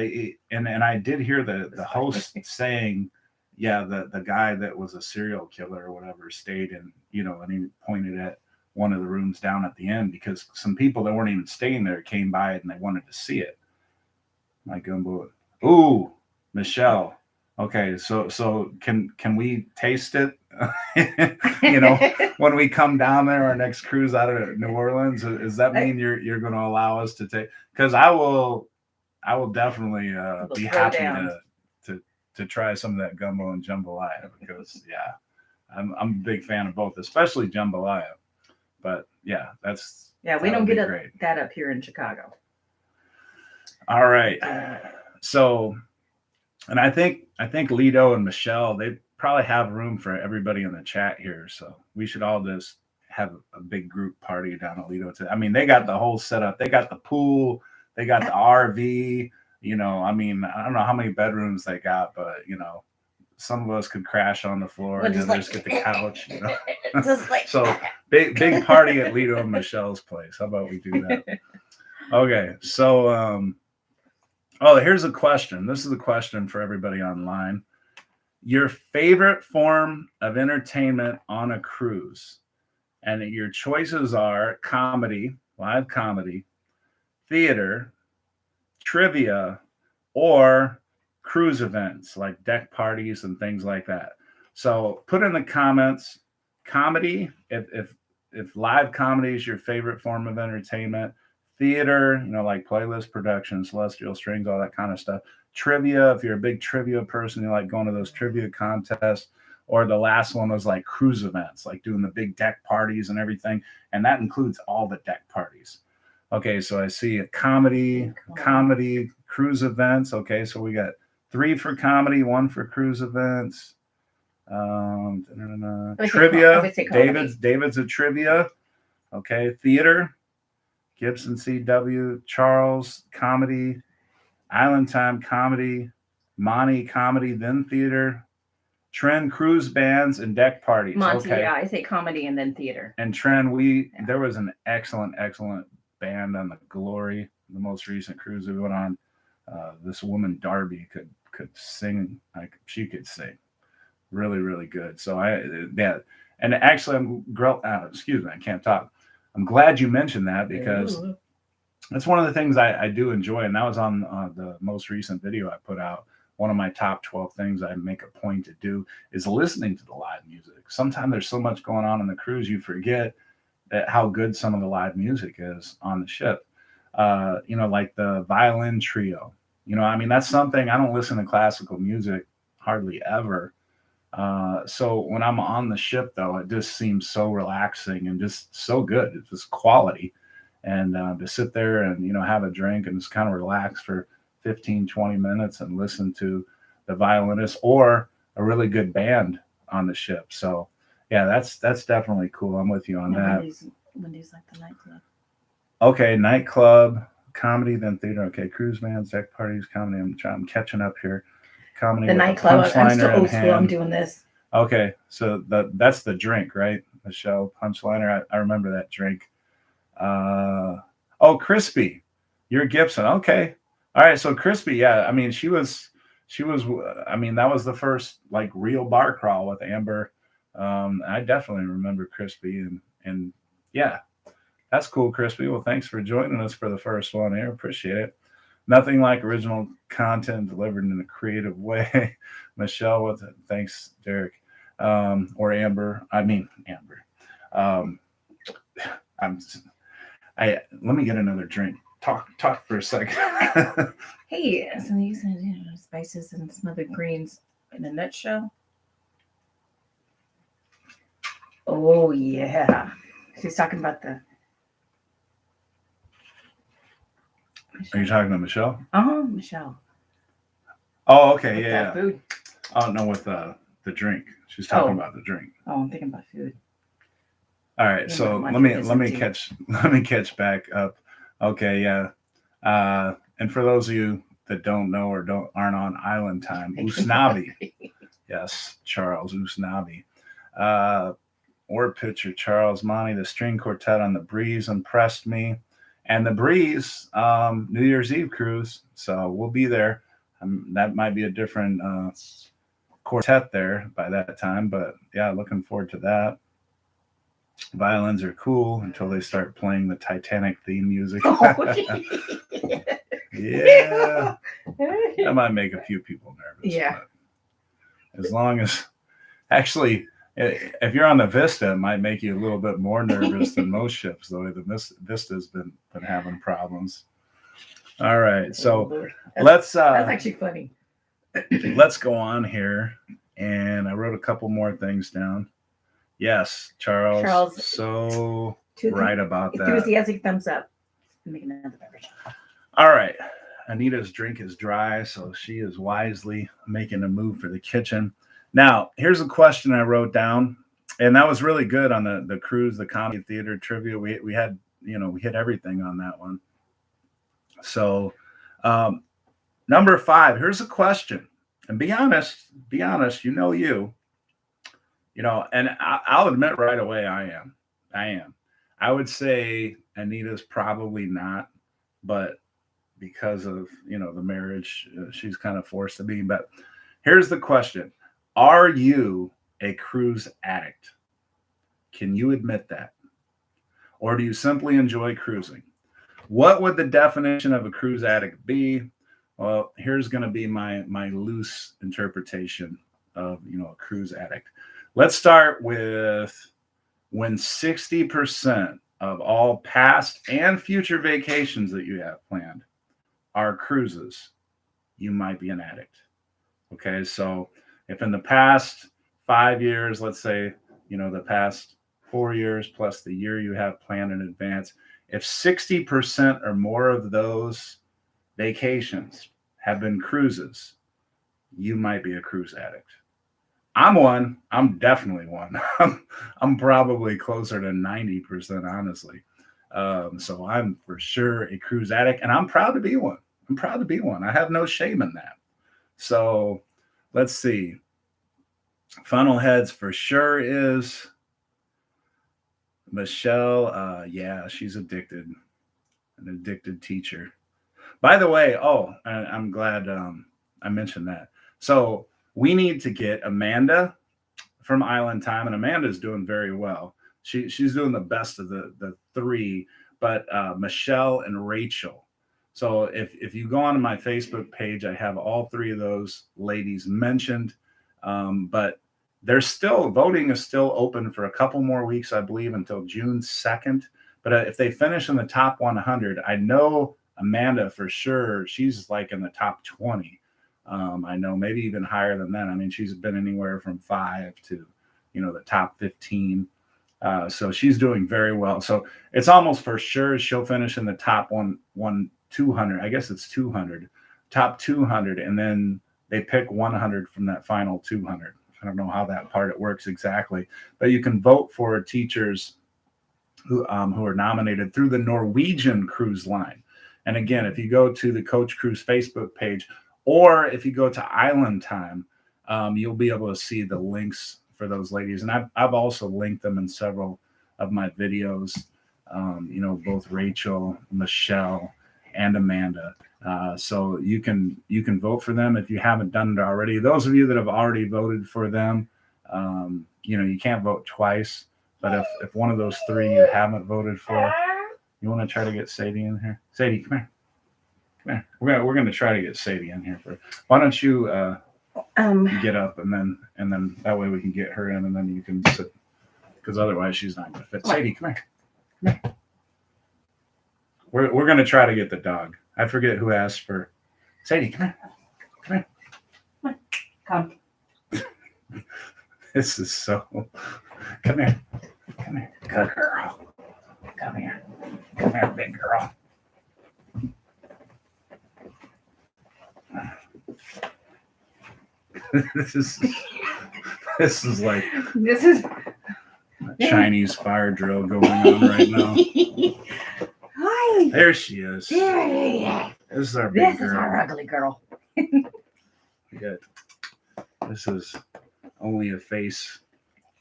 and I did hear the host saying, yeah, the guy that was a serial killer or whatever stayed in, and he pointed at one of the rooms down at the end because some people that weren't even staying there came by and they wanted to see it. My gumbo. Ooh, Michelle. Okay, so can we taste it? When we come down there, our next cruise out of New Orleans, does that mean you're going to allow us to take? Because I will definitely be happy to try some of that gumbo and jambalaya because yeah, I'm a big fan of both, especially jambalaya. But yeah, we don't get that up here in Chicago. All right, so. And I think Lido and Michelle, they probably have room for everybody in the chat here. So we should all just have a big group party down at Lido. I mean, they got the whole setup. They got the pool. They got the RV. I mean, I don't know how many bedrooms they got, but some of us could crash on the floor, Well, and just others like get the couch. just like So big party at Lito and Michelle's place. How about we do that? Okay, so here's a question. This is a question for everybody online. Your favorite form of entertainment on a cruise, and your choices are comedy, live comedy, theater, trivia, or cruise events like deck parties and things like that. So put in the comments comedy if live comedy is your favorite form of entertainment, theater, like playlist production, celestial strings, all that kind of stuff. Trivia, if you're a big trivia person, you like going to those trivia contests. Or the last one was like cruise events, like doing the big deck parties and everything. And that includes all the deck parties. Okay, so I see a comedy, cruise events. Okay, so we got 3 for comedy, 1 for cruise events. Trivia. David's a trivia. Okay, theater. Gibson CW. Charles comedy. Island Time comedy. Monty comedy, then theater. Trend cruise bands and deck parties. Monty, okay. Yeah, I say comedy and then theater. And Trend, there was an excellent band on the Glory, the most recent cruise we went on. This woman Darby could sing, like she could sing, really really good. So and actually excuse me, I can't talk. I'm glad you mentioned that because that's one of the things I do enjoy, and that was on the most recent video I put out. One of my top 12 things I make a point to do is listening to the live music. Sometimes there's so much going on the cruise, you forget how good some of the live music is on the ship. Like the violin trio. I mean, that's something I don't listen to classical music hardly ever. So when I'm on the ship, though, it just seems so relaxing and just so good. It's just quality. And to sit there and, have a drink and just kind of relax for 15, 20 minutes and listen to the violinist or a really good band on the ship. So, yeah, that's definitely cool. I'm with you on that. Wendy's like the nightclub. Okay, nightclub, comedy, then theater. Okay, cruise bands, deck parties, comedy. I'm catching up here. Comedy. The nightclub. I'm still old school. I'm doing this. Okay, so that's the drink, right? Michelle, punchliner. I remember that drink. Crispy. You're Gibson. Okay. All right. So Crispy, yeah. I mean, she was. I mean, that was the first like real bar crawl with Amber. I definitely remember Crispy, and yeah, that's cool, Crispy. Well, thanks for joining us for the first one here. Appreciate it. Nothing like original content delivered in a creative way. Michelle, thanks, Derek, or Amber. I mean Amber. Let me get another drink. Talk for a second. Hey, so you said spices and smothered greens in a nutshell. Oh yeah, she's talking about the. Are you talking to Michelle? Michelle. Oh, okay, With yeah. Food. Oh no, with the drink. She's talking about the drink. Oh, I'm thinking about food. All right, so let me catch back up. Okay, yeah. And for those of you that don't know or aren't on Island Time, Usnavi. Yes, Charles Usnavi. Or pitcher Charles Monty, the string quartet on the Breeze impressed me. And the Breeze, New Year's Eve cruise. So we'll be there. That might be a different quartet there by that time. But yeah, looking forward to that. Violins are cool until they start playing the Titanic theme music. Yeah. That might make a few people nervous. Yeah. As long as, actually, if you're on the Vista, it might make you a little bit more nervous than most ships, though. The Vista's been having problems. All right, so that's actually funny. Let's go on here, and I wrote a couple more things down. Yes, Charles so right about that. Enthusiastic thumbs up. Make another beverage. All right, Anita's drink is dry, so she is wisely making a move for the kitchen. Now, here's a question I wrote down, and that was really good on the cruise, the comedy theater trivia. We had, we hit everything on that one. So Number 5. Here's a question, and be honest. Be honest. And I'll admit right away, I am. I am. I would say Anita's probably not, but because of the marriage, she's kind of forced to be. But here's the question: are you a cruise addict? Can you admit that, or do you simply enjoy cruising? What would the definition of a cruise addict be? Well, here's going to be my loose interpretation of a cruise addict. Let's start with when 60% of all past and future vacations that you have planned are cruises, you might be an addict. Okay, so if in the past 5 years, let's say, the past 4 years plus the year you have planned in advance, if 60% or more of those vacations have been cruises, you might be a cruise addict. I'm one. I'm definitely one. I'm probably closer to 90%, honestly. So I'm for sure a cruise addict, and I'm proud to be one. I'm proud to be one. I have no shame in that. So let's see. Funnel heads for sure is Michelle. Yeah, she's addicted. An addicted teacher. By the way, I'm glad I mentioned that. So we need to get Amanda from Island Time, and Amanda's doing very well. She's doing the best of the three, but Michelle and Rachel. So if you go onto my Facebook page, I have all three of those ladies mentioned, but voting is still open for a couple more weeks, I believe, until June 2nd. But if they finish in the top 100, I know Amanda for sure. She's like in the top 20. I know maybe even higher than that. I mean, she's been anywhere from 5 to, the top 15. So she's doing very well. So it's almost for sure she'll finish in the top 200. I guess it's 200, top 200, and then they pick 100 from that final 200. I don't know how that part works exactly, but you can vote for teachers who are nominated through the Norwegian Cruise Line. And again, if you go to the Coach Cruise Facebook page, or if you go to Island Time, you'll be able to see the links for those ladies. And I've also linked them in several of my videos. Both Rachel, Michelle, and Amanda. So you can vote for them if you haven't done it already. Those of you that have already voted for them, you can't vote twice. But if one of those three you haven't voted for, you want to try to get Sadie in here? Sadie, come here. Come here. We're gonna try to get Sadie in here for. Why don't you get up and then that way we can get her in and then you can sit, because otherwise she's not gonna fit. Sadie, come here. Come here. We're gonna try to get the dog. I forget who asked for. Sadie, come here. Come. This is so. Come here. Good girl. Come here, big girl. This is like a Chinese fire drill going on right now. Hi. There she is. Yeah. This is our big girl. This is our ugly girl. This is only a face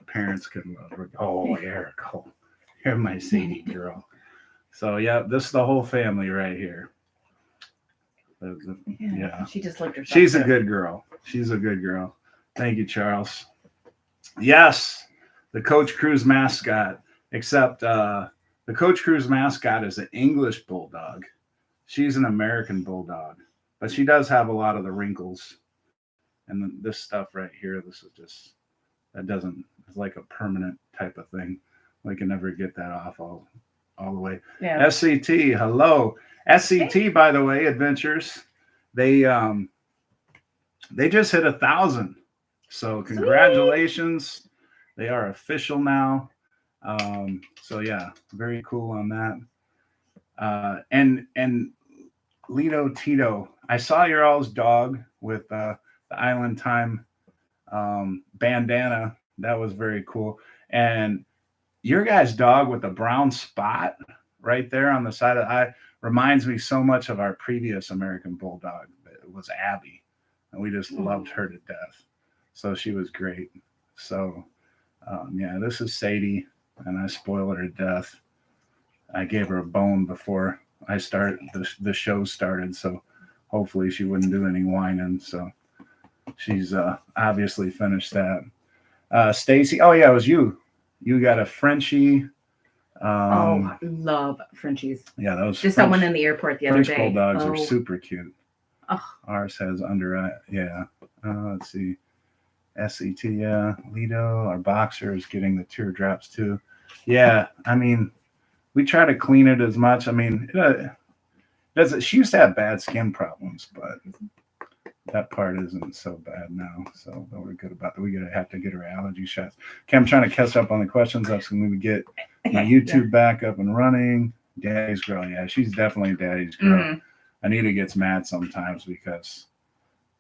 parents can love. Oh, Eric. Oh, you're my Sadie girl. So yeah, this is the whole family right here. Yeah. She just looked herself. She's a good girl. She's a good girl. Thank you, Charles. Yes, the Coach Cruise mascot, except the Coach Cruise mascot is an English bulldog. She's an American bulldog, but she does have a lot of the wrinkles. And this stuff right here, it's like a permanent type of thing. We can never get that off all the way. Yeah. SCT, hello. SCT, by the way, Adventures, they just hit 1,000. So congratulations. Sweet. They are official now. So yeah, very cool on that. And Lito Tito, I saw your all's dog with the Island Time bandana. That was very cool. And your guy's dog with the brown spot right there on the side of the eye reminds me so much of our previous American Bulldog. was Abby, and we just loved her to death. So she was great. So yeah, this is Sadie, and I spoiled her to death. I gave her a bone before the show started, so hopefully she wouldn't do any whining. So she's obviously finished that. Stacy, oh yeah, it was you. You got a Frenchie. Love Frenchies. Yeah, those Just someone in the airport the other French day. bulldogs are super cute. Oh. Ours has yeah. Let's see. SET, yeah. Lido, our boxer is getting the teardrops too. Yeah, I mean, we try to clean it as much. I mean, she used to have bad skin problems, but that part isn't so bad now. So we're good about that. We have to get her allergy shots. Okay, I'm trying to catch up on the questions. That's when we get my YouTube back up and running. Daddy's girl, yeah, she's definitely daddy's girl. Mm-hmm. Anita gets mad sometimes because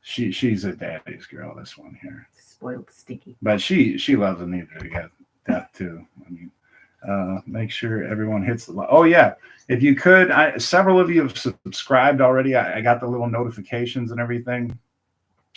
she's a daddy's girl. This one here, spoiled, stinky. But she loves Anita to death too. I mean, make sure everyone hits the. Oh yeah, if you could, several of you have subscribed already. I got the little notifications and everything,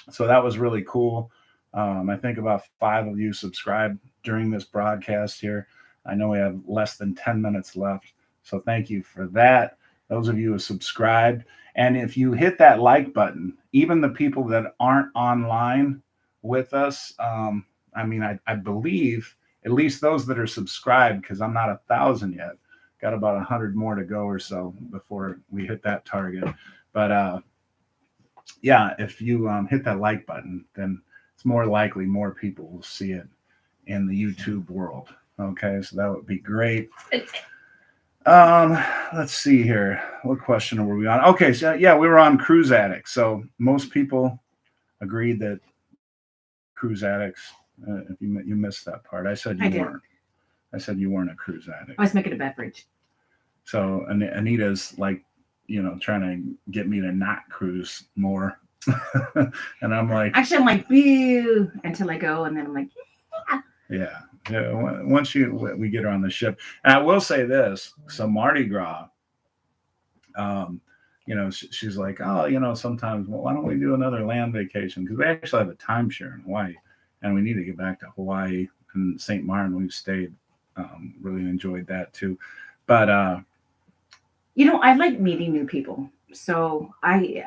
so that was really cool. I think about 5 of you subscribed during this broadcast here. I know we have less than 10 minutes left, so thank you for that. Those of you who subscribed, and if you hit that like button, even the people that aren't online with us, I mean, I believe at least those that are subscribed, because I'm not 1,000 yet. Got about 100 more to go or so before we hit that target. But yeah, if you hit that like button, then it's more likely more people will see it in the YouTube world. Okay, so that would be great. Let's see here. What question were we on? Okay, so yeah, we were on Cruise Addict. So most people agreed that Cruise Addicts. If you missed that part, I said you weren't. I said you weren't a cruise addict. I was making a beverage. So Anita's like, trying to get me to not cruise more, and I'm like, actually, I'm like, boo, until I go, and then I'm like, yeah. Once we get her on the ship, and I will say this: so Mardi Gras, she's like, oh, sometimes, well, why don't we do another land vacation? Because we actually have a timeshare in Hawaii. And we need to get back to Hawaii and St. Martin. We've stayed, really enjoyed that too. But I like meeting new people. So I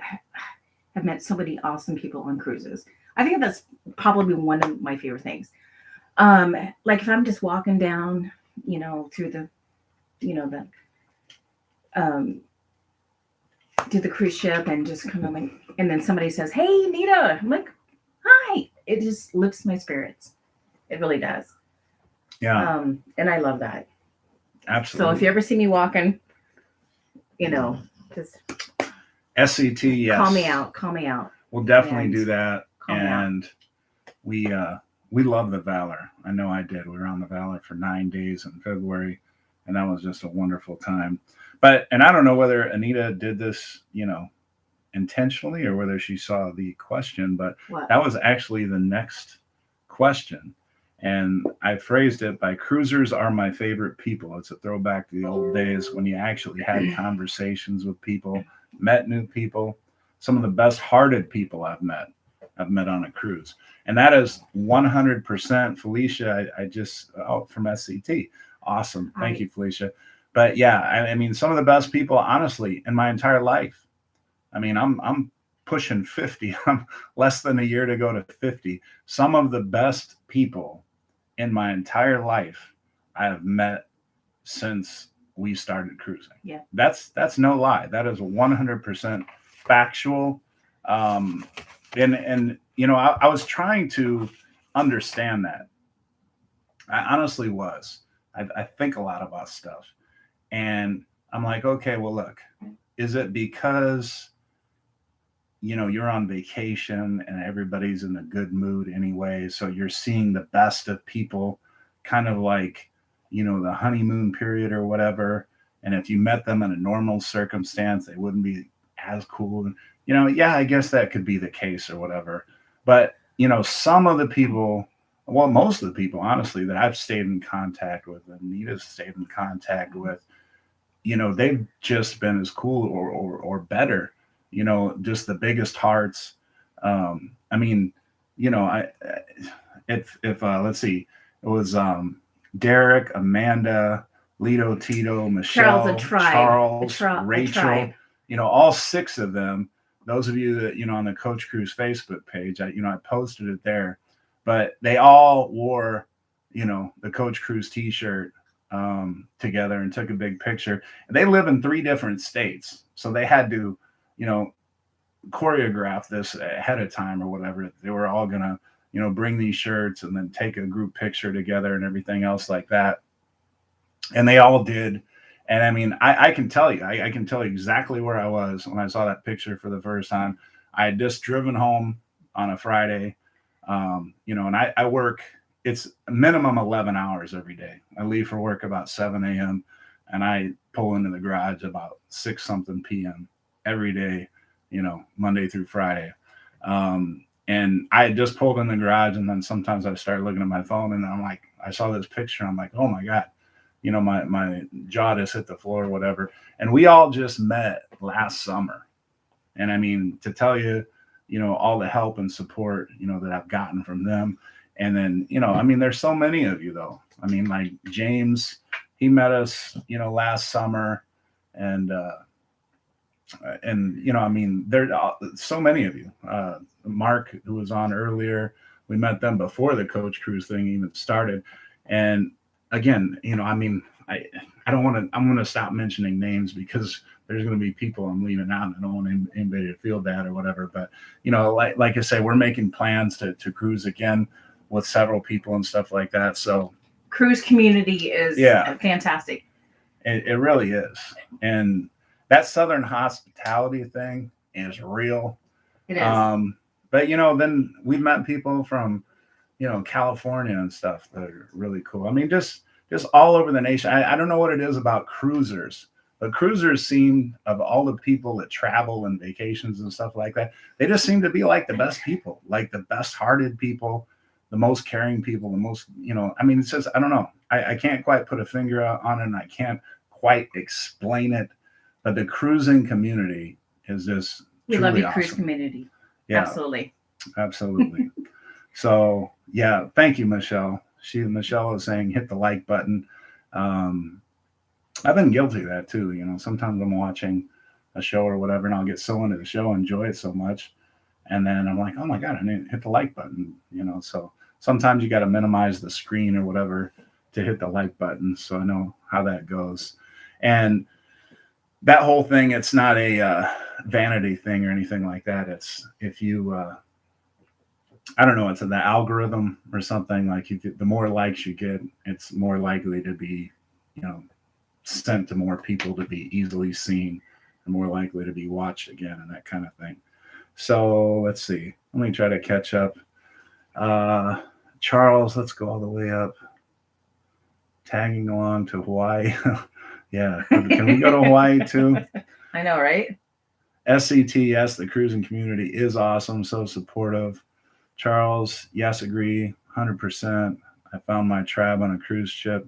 have met so many awesome people on cruises. I think that's probably one of my favorite things. Like if I'm just walking down, through the, to the cruise ship and just kind of like, and then somebody says, "Hey, Nita," I'm like, "Hi." It just lifts my spirits. It really does. Yeah. And I love that. Absolutely. So if you ever see me walking, just SET, yes. Call me out. We'll definitely do that. And we love the Valor. I know I did. We were on the Valor for 9 days in February, and that was just a wonderful time. And I don't know whether Anita did this, intentionally or whether she saw the question, but that was actually the next question. And I phrased it by cruisers are my favorite people. It's a throwback to the old days when you actually had conversations with people, met new people. Some of the best hearted people I've met on a cruise. And that is 100% Felicia. I just from SCT. Awesome. Thank you, Felicia. But yeah, I mean, some of the best people, honestly, in my entire life. I mean, I'm pushing 50. I'm less than a year to go to 50. Some of the best people in my entire life I have met since we started cruising. Yeah. That's no lie. That is 100% factual. And I was trying to understand that. I honestly was. I think a lot about stuff. And I'm like, okay, well, look, is it because you're on vacation and everybody's in a good mood anyway, so you're seeing the best of people, kind of like, the honeymoon period or whatever. And if you met them in a normal circumstance, they wouldn't be as cool. And, yeah, I guess that could be the case or whatever. But, some of the people, well, most of the people, honestly, that I've stayed in contact with, and Anita's stayed in contact with, they've just been as cool or better just the biggest hearts. I mean, if let's see, it was Derek, Amanda, Lito, Tito, Charles, a Michelle, tribe, Charles, a Rachel, tribe. all 6 of them. Those of you that, on the Coach Cruise Facebook page, I posted it there, but they all wore, the Coach Cruise t-shirt together and took a big picture. And they live in 3 different states. So they had to, choreograph this ahead of time or whatever. They were all going to, bring these shirts and then take a group picture together and everything else like that. And they all did. And I mean, I can tell you, I can tell you exactly where I was when I saw that picture for the first time. I had just driven home on a Friday, and I work, it's a minimum 11 hours every day. I leave for work about 7 a.m. and I pull into the garage about 6 something p.m. every day, Monday through Friday. And I had just pulled in the garage, and then sometimes I start looking at my phone and I'm like, I saw this picture. I'm like, oh my God. My jaw just hit the floor or whatever. And we all just met last summer. And I mean, to tell you, all the help and support, that I've gotten from them. And then, I mean, there's so many of you though. I mean, like James, he met us, last summer. And I mean, there are so many of you. Mark, who was on earlier, we met them before the Coach Cruise thing even started. And again, I mean, I don't want to, I'm going to stop mentioning names because there's going to be people I'm leaving out and I don't want anybody to feel bad or whatever. But, like I say, we're making plans to cruise again with several people and stuff like that. So cruise community is fantastic. It really is. And that Southern hospitality thing is real. It is. But, then we met people from, California and stuff that are really cool. I mean, just all over the nation. I don't know what it is about cruisers, but cruisers seem, of all the people that travel and vacations and stuff like that, they just seem to be like the best people, like the best hearted people, the most caring people, the most, I mean, it's just, I don't know. I can't quite put a finger on it and I can't quite explain it, but the cruising community is just we love you, awesome. Cruise community. Yeah, absolutely. So yeah, thank you, Michelle. Michelle is saying hit the like button. I've been guilty of that too. Sometimes I'm watching a show or whatever, and I'll get so into the show, enjoy it so much, and then I'm like, oh my God, I need to hit the like button. So sometimes you got to minimize the screen or whatever to hit the like button. So I know how that goes, and that whole thing. It's not a vanity thing or anything like that. It's if you. I don't know, it's in the algorithm or something, like the more likes you get, it's more likely to be, sent to more people to be easily seen and more likely to be watched again and that kind of thing. So let's see. Let me try to catch up. Charles, let's go all the way up. Tagging along to Hawaii. Yeah. Can we go to Hawaii too? I know, right? SCTS, the cruising community is awesome. So supportive. Charles, yes, agree, 100%. I found my tribe on a cruise ship,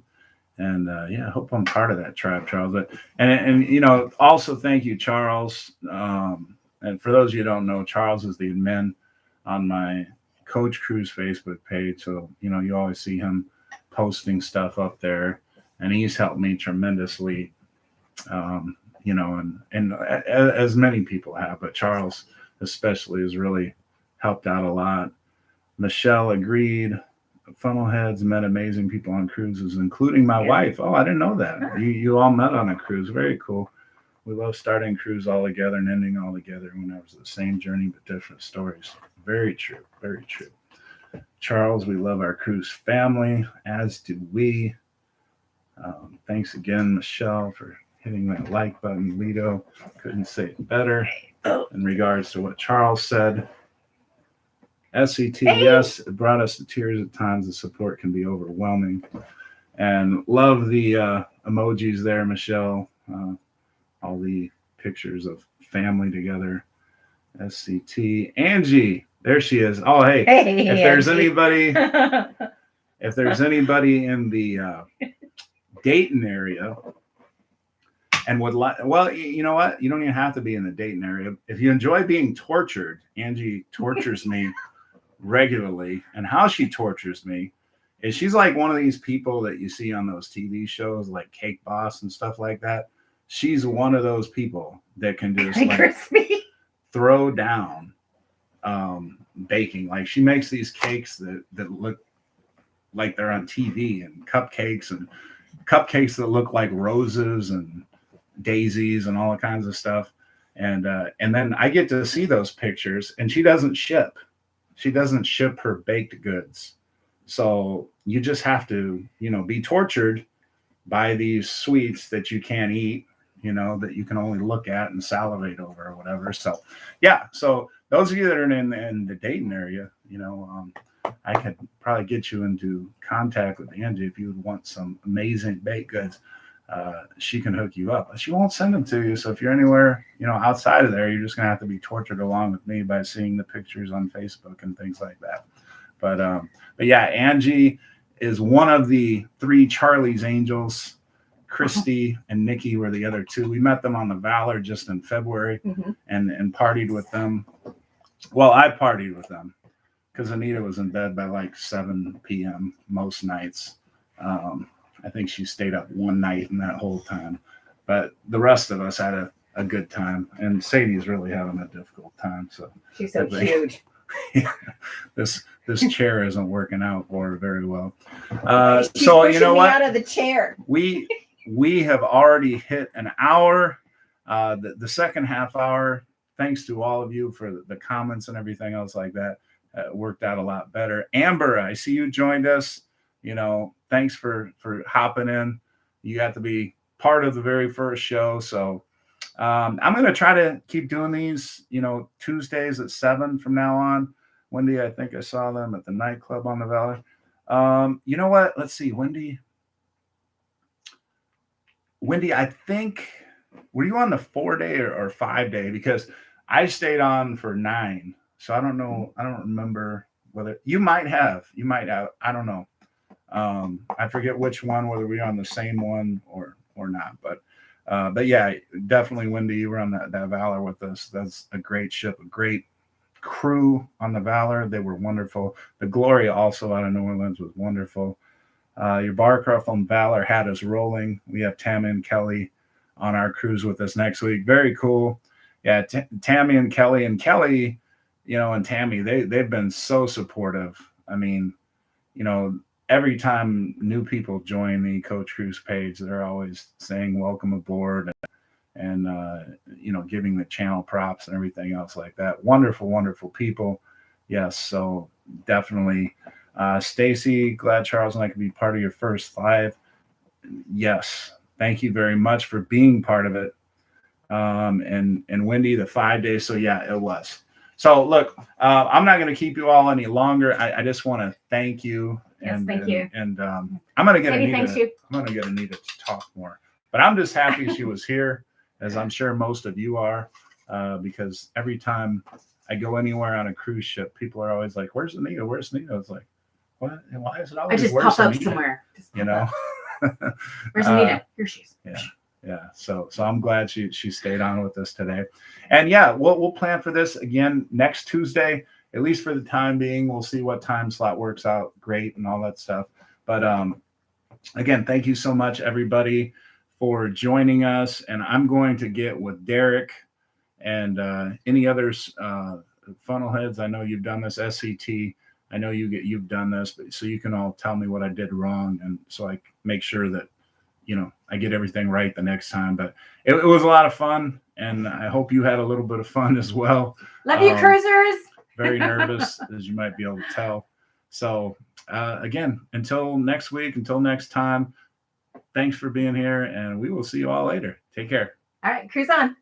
and I hope I'm part of that tribe, Charles. And also thank you, Charles. And for those of you who don't know, Charles is the admin on my Coach Cruise Facebook page, so you always see him posting stuff up there, and he's helped me tremendously. And as many people have, but Charles especially has really helped out a lot. Michelle agreed. Funnelheads met amazing people on cruises, including my wife. Oh, I didn't know that. You all met on a cruise. Very cool. We love starting cruise all together and ending all together when it was the same journey but different stories. Very true. Very true. Charles, we love our cruise family, as do we. Thanks again, Michelle, for hitting that like button. Lito, couldn't say it better in regards to what Charles said. SCT, yes, it brought us to tears at times. The support can be overwhelming. And love the emojis there, Michelle. All the pictures of family together. SCT. Angie, there she is. Oh, hey, if there's anybody, in the Dayton area, and would like, well, you know what? You don't even have to be in the Dayton area. If you enjoy being tortured, Angie tortures me regularly. And how she tortures me is she's like one of these people that you see on those TV shows like Cake Boss and stuff like that. She's one of those people that can just like throw down baking. Like she makes these cakes that look like they're on TV, and cupcakes that look like roses and daisies and all kinds of stuff. And then I get to see those pictures, and she doesn't ship her baked goods. So you just have to, be tortured by these sweets that you can't eat, that you can only look at and salivate over or whatever. So yeah, so those of you that are in the Dayton area, I could probably get you into contact with Angie if you would want some amazing baked goods. She can hook you up, but she won't send them to you. So if you're anywhere, outside of there, you're just going to have to be tortured along with me by seeing the pictures on Facebook and things like that. But yeah, Angie is one of the 3 Charlie's Angels. Christy and Nikki were the other 2. We met them on the Valor just in February and partied with them. Well, I partied with them because Anita was in bed by like 7 p.m. most nights. I think she stayed up one night in that whole time. But the rest of us had a good time. And Sadie's really having a difficult time. So she's so huge. This chair isn't working out for her very well. She's so you know me what? Out of the chair. We have already hit an hour. The second half hour, thanks to all of you for the comments and everything else like that, worked out a lot better. Amber, I see you joined us. Thanks for hopping in. You got to be part of the very first show. So I'm going to try to keep doing these, Tuesdays at 7 from now on. Wendy, I think I saw them at the nightclub on the Valley. You know what? Let's see. Wendy, I think, were you on the 4-day or 5-day? Because I stayed on for 9. So I don't know. I don't remember whether you might have. I don't know. I forget which one, whether we were on the same one or not. But yeah, definitely, Wendy, you were on that Valor with us. That's a great ship, a great crew on the Valor. They were wonderful. The Gloria also out of New Orleans was wonderful. Your Barcroft on Valor had us rolling. We have Tammy and Kelly on our cruise with us next week. Very cool. Yeah, Tammy and Kelly, and Tammy, they've been so supportive. I mean, every time new people join the Coach Cruise page, they're always saying welcome aboard and giving the channel props and everything else like that. Wonderful, wonderful people. Yes, so definitely. Stacy, glad Charles and I could be part of your first live. Yes, thank you very much for being part of it. And Wendy, the 5 days. So yeah, it was. So look, I'm not going to keep you all any longer. I just want to thank you. Yes, thank you. And I'm going to get Anita to talk more. But I'm just happy she was here, as I'm sure most of you are, because every time I go anywhere on a cruise ship, people are always like, "Where's Anita? Where's Anita?" It's like, what? And why is it always? I just pop up somewhere. Where's Anita? Here she is. Yeah. So I'm glad she stayed on with us today. And yeah, we'll plan for this again next Tuesday, at least for the time being. We'll see what time slot works out great and all that stuff. But again, thank you so much, everybody, for joining us. And I'm going to get with Derek and any others, funnel heads. I know you've done this, SCT. I know you've done this, but so you can all tell me what I did wrong, and so I make sure that I get everything right the next time. But it was a lot of fun, and I hope you had a little bit of fun as well. Love you, cruisers. Very nervous, as you might be able to tell. So again, until next week, until next time, thanks for being here, and we will see you all later. Take care. All right, cruise on.